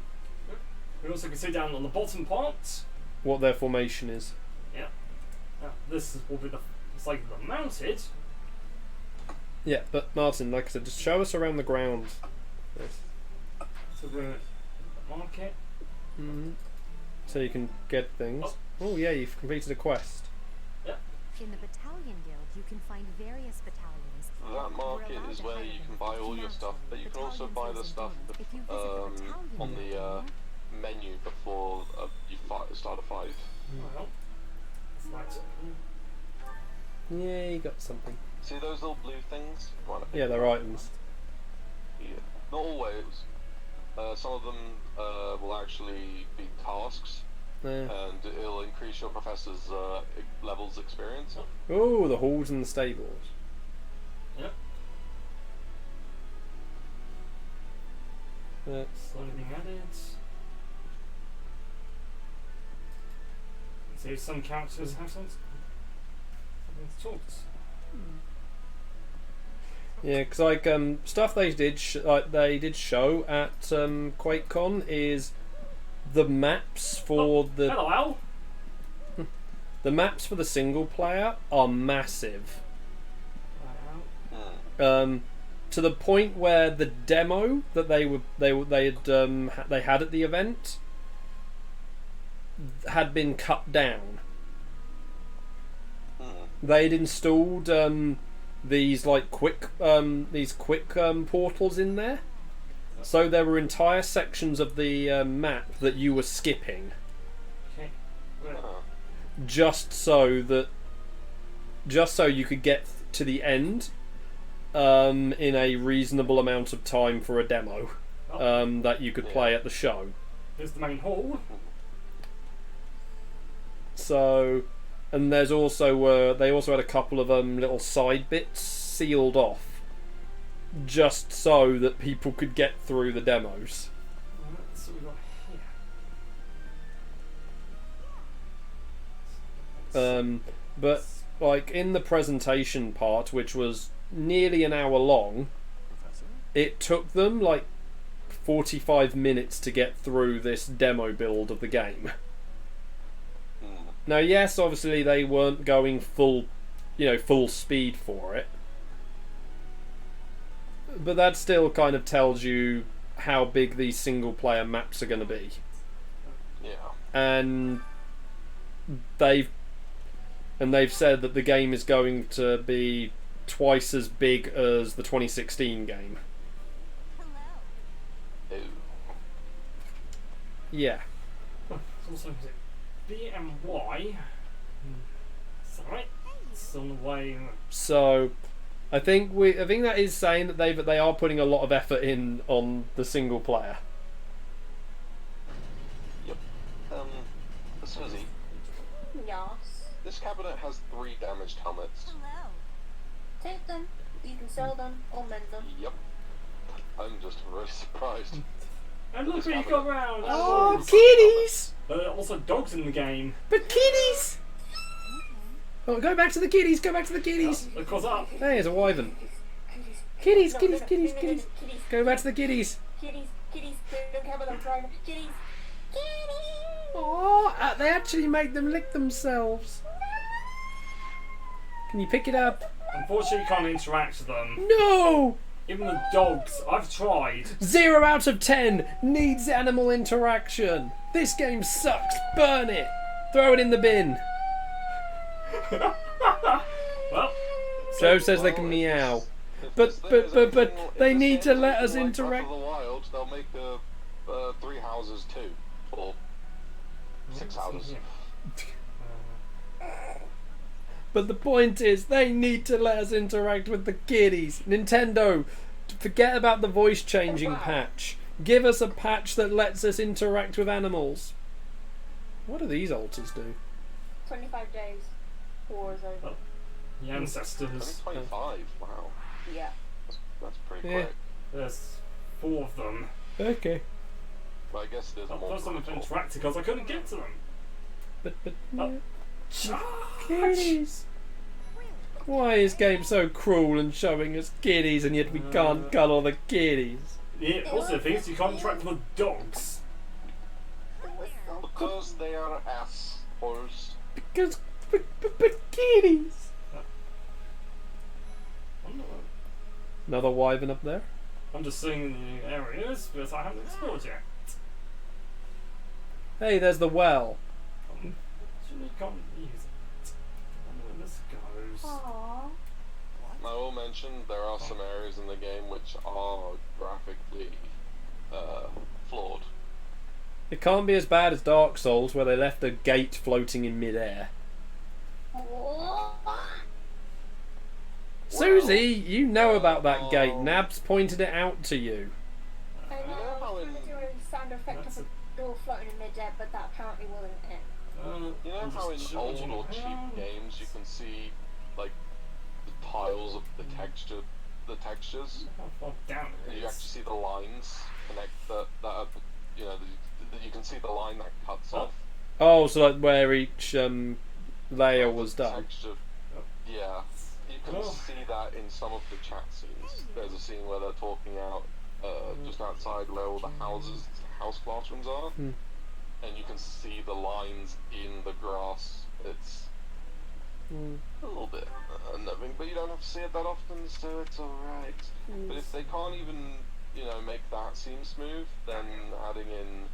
We also can see down on the bottom part. What their formation is. Will be it's like the mounted. Yeah, but Martin, like I said, just show us around the ground. Yes. So we're at the market. Mm-hmm. So you can get things. Oh yeah, you've completed a quest. In the battalion guild, you can find various battalions. That market is where you can buy all your stuff, but you can also buy the stuff on the menu before you start a fight. Well, it's like Yeah, you got something. See those little blue things? Yeah, they're items. Yeah. Not always. Some of them will actually be tasks, Yeah. and it'll increase your professor's levels experience. Oh, the halls and the stables. Yep. That's Anything added? See, some characters have something to talk to. yeah, because like stuff they did show at QuakeCon is the maps for the Hello, Al. the maps for the single player are massive. Hello. To the point where the demo that they had at the event had been cut down. They'd installed these quick portals in there, so there were entire sections of the map that you were skipping, Okay. Well, just so you could get to the end in a reasonable amount of time for a demo that you could play at the show. Here's the main hall. So, and there's also they also had a couple of little side bits sealed off, just so that people could get through the demos. So we got here. But like in the presentation part, which was nearly an hour long, it took them like 45 minutes to get through this demo build of the game. Now, yes, obviously they weren't going full speed for it, but that still kind of tells you how big these single-player maps are going to be. Yeah. And they've said that the game is going to be twice as big as the 2016 game. Ooh. Yeah. It's also B and Y. Is that right? It's on the way. So, I think that is saying that they are putting a lot of effort in on the single player. Yep. Susie, Yes. this cabinet has 3 damaged helmets. Take them. You can sell them or mend them. Yep. I'm just really surprised. And look what you got around! Oh, animals. kitties! There are also dogs in the game. But kitties! Oh, go back to the kitties! Go back to the kitties! Look what's up. Hey, there's a wyvern. Kitties, kitties, kitties, kitties. Go back to the kitties. Kitties. Don't care about them trying. Kitties. Oh, they actually make them lick themselves. Can you pick it up? Unfortunately, you can't interact with them. No! Even the dogs, I've tried. 0 out of 10 needs animal interaction. This game sucks. Burn it. Throw it in the bin. Well, Joe says they can meow. But they need to let us interact. Breath of the Wild, they'll make 3 houses too, or 6 houses. But the point is, they need to let us interact with the kiddies. Nintendo, forget about the voice changing patch. Give us a patch that lets us interact with animals. What do these altars do? 25 days. War is over. the ancestors. 25, wow. Yeah. That's pretty Yeah. quick. There's 4 of them. Okay. But I guess there's more. Plus, I'm interacting because I couldn't get to them. But Oh. kitties. Why is game so cruel and showing us kiddies and yet we can't cuddle the kiddies? Yeah, also the thing is you can't interact with the dogs. Because they are assholes. Because but kitties. Another wyvern up there. I'm just seeing the areas, but I haven't explored yet. Hey, there's the well. Actually, can't use it. I wonder where this goes. Aww. I will mention there are some areas in the game which are graphically flawed. It can't be as bad as Dark Souls, where they left a gate floating in midair. Susie, you know about that gate. Nabs pointed it out to you. I know, I was trying to do a sound effect of a door floating in mid-air, but that apparently wasn't it. You know how in old or cheap games you can see like the tiles of the textures? How far down it You is. actually see the lines connect that are, you know, you can see the line that cuts off. Oh, so like where each layer was the done. texture. Yeah, you can see that in some of the chat scenes. There's a scene where they're talking out just outside where all the house classrooms are, and you can see the lines in the grass. It's a little bit unnerving, but you don't have to see it that often, so it's alright. But if they can't even, you know, make that seem smooth, then adding in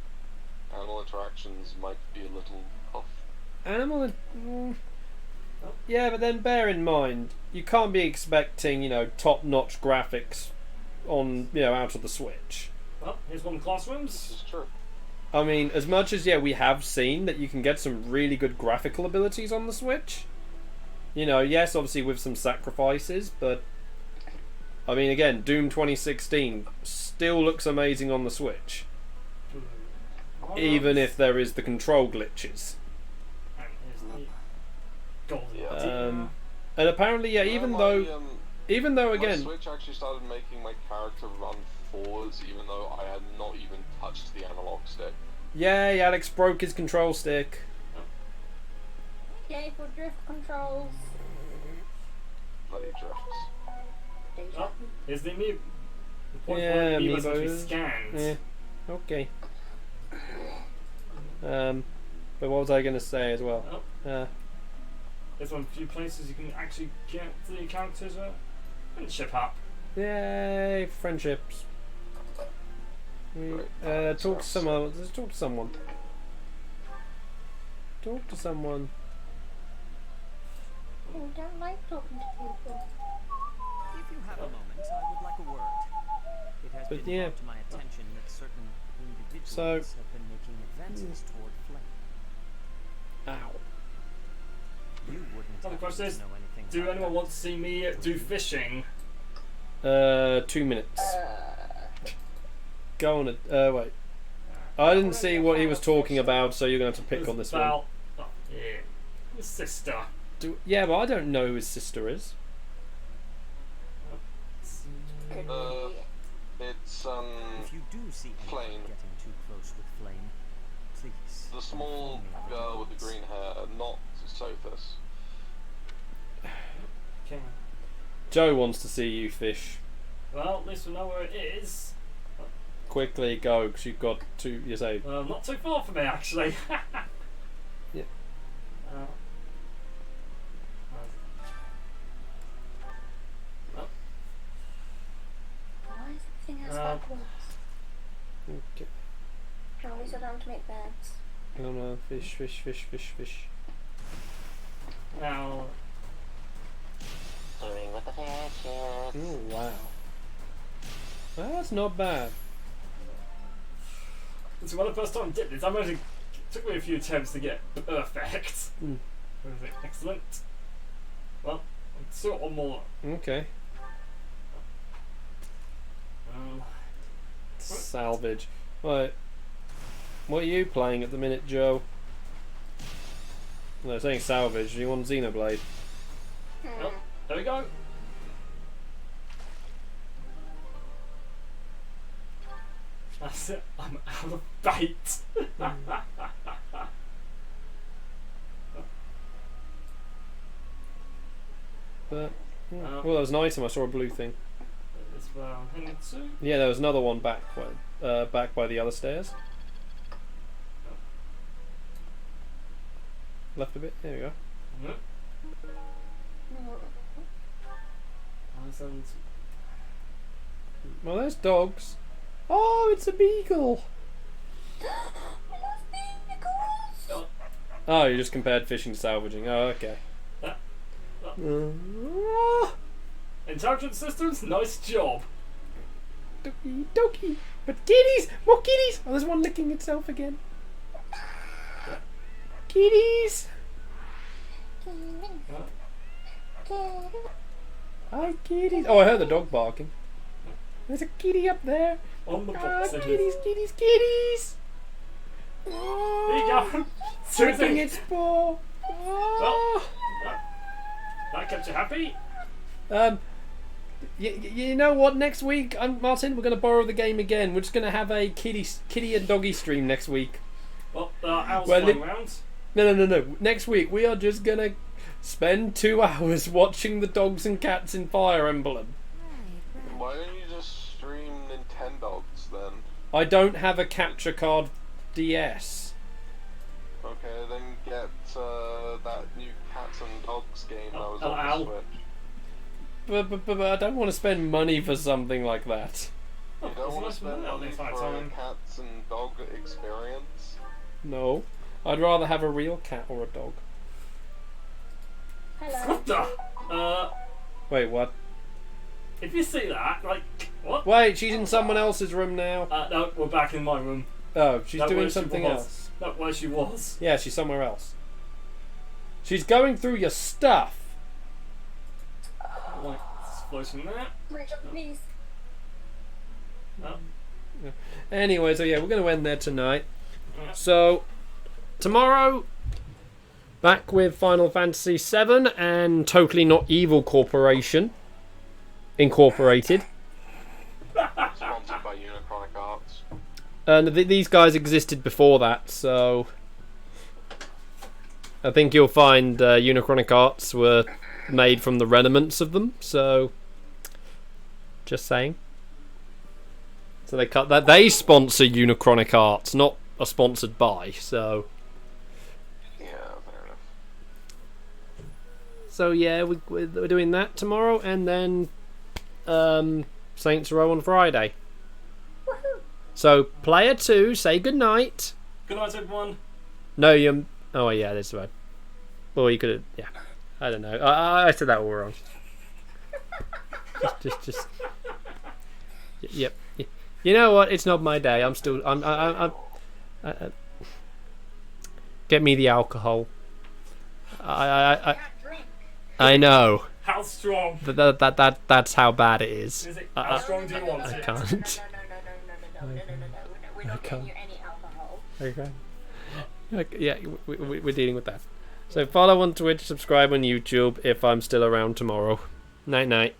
animal interactions might be a little tough. Yeah, but then bear in mind, you can't be expecting, you know, top-notch graphics on, you know, out of the Switch. Well, here's one of the classrooms. This is true. I mean, as much as, yeah, we have seen that you can get some really good graphical abilities on the Switch. You know, yes, obviously with some sacrifices, but I mean, again, Doom 2016 still looks amazing on the Switch, even if there is the control glitches. And here's the golden Yeah. And apparently, yeah, even though my again, Switch actually started making my character run forwards, even though I had not even touched the analog stick. yay, Alex broke his control stick. Yay for drift controls. Bloody drifts. Oh, here's the amiibo. The point Yeah, where the amiibos have to be amiibos. scanned. Yeah, okay. But what was I going to say as well? There's one few places you can actually get the characters and ship up. Yay, friendships. Talk to someone. Let's talk to someone. Talk to someone. Oh, I don't like talking to people. If you have a moment, I would like a word. It has But been yeah. brought to my attention that certain individuals So- have been making advances toward flame. Ow. You wouldn't Other happen question to is, know anything do about anyone that. want to see me do fishing? 2 minutes. Go on. Wait. I didn't see what he was talking about, so you're going to have to pick It's on this one. about, oh, yeah, his sister. Yeah, but I don't know who his sister is. Could Uh, be. It's If you do see Flame. anyone getting too close with flame, please. the small inform me of girl with the events. green hair, not Sophus. Okay. Joe wants to see you fish. Well, at least we know where it is. Quickly go, because you've got two. You say. Not too far from me, actually. Yeah. Why is everything else Uh, backwards? Okay. Always around to make beds. No, fish. Now, Swimming with the fishes. Oh wow. That's not bad. this is when I first time did this. I managed to, it took me a few attempts to get it perfect. Mm. Excellent. Well, let's do it one more. Okay. Salvage. Right. What are you playing at the minute, Joe? No, saying salvage. Do you want Xenoblade? Well, there we go. That's it. I'm out of bait. But well, there was an item. I saw a blue thing. As well. Hang to. Yeah, there was another one back by the other stairs. Left a bit. There we go. Yep. Well, there's dogs. Oh, it's a beagle. Oh, you just compared fishing to salvaging. Oh, okay. Intelligence systems, nice job. Doggy. But kitties! More kitties! Oh, there's one licking itself again. Kitties! Hi, kitties. Oh, I heard the dog barking. There's a kitty up there. On the Ah, box. kitties! There you go. Licking Susie, its paw. Well, that kept you happy. You know what? Next week, Martin, we're going to borrow the game again. We're just going to have a kitty and doggy stream next week. Well, owls Well, flying around. No. Next week, we are just going to spend 2 hours watching the dogs and cats in Fire Emblem. Why don't you just stream Nintendogs then? I don't have a capture card DS. Okay, then get that new Cats and Dogs game that was on Ow. the Switch. But I don't want to spend money for something like that. You don't want to That's spend nice money this for a time. cats and dog experience? No. I'd rather have a real cat or a dog. Hello. What the? Wait, what? If you see that, like, what? Wait, she's in someone else's room now. No, we're back in my room. Oh, she's That doing where she something was. else. Not where she was. Yeah, she's somewhere else. She's going through your stuff. Like, floating there. Bridge of peace. Oh. Anyway, so yeah, we're going to end there tonight. So, tomorrow, back with Final Fantasy VII and Totally Not Evil Corporation Incorporated. Sponsored by Unichronic Arts. And these guys existed before that, so I think you'll find Unichronic Arts were made from the remnants of them. So, just saying. So they sponsor Unichronic Arts, not are sponsored by. So Yeah, fair enough. so yeah, we're doing that tomorrow, and then Saints Row on Friday. Woohoo! So player 2, say goodnight. Good night, everyone. No, you. Oh yeah, that's right. Well, you could have. Yeah, I don't know. I said that all wrong. Just. Yep. You know what? It's not my day. I'm still. I'm get me the alcohol. Can't drink. I know. How strong? That's how bad it is. Is it? How strong do you want I it? can't. No. We're not getting you any alcohol. Okay. Yeah, we're dealing with that. So follow on Twitch, subscribe on YouTube if I'm still around tomorrow. Night night.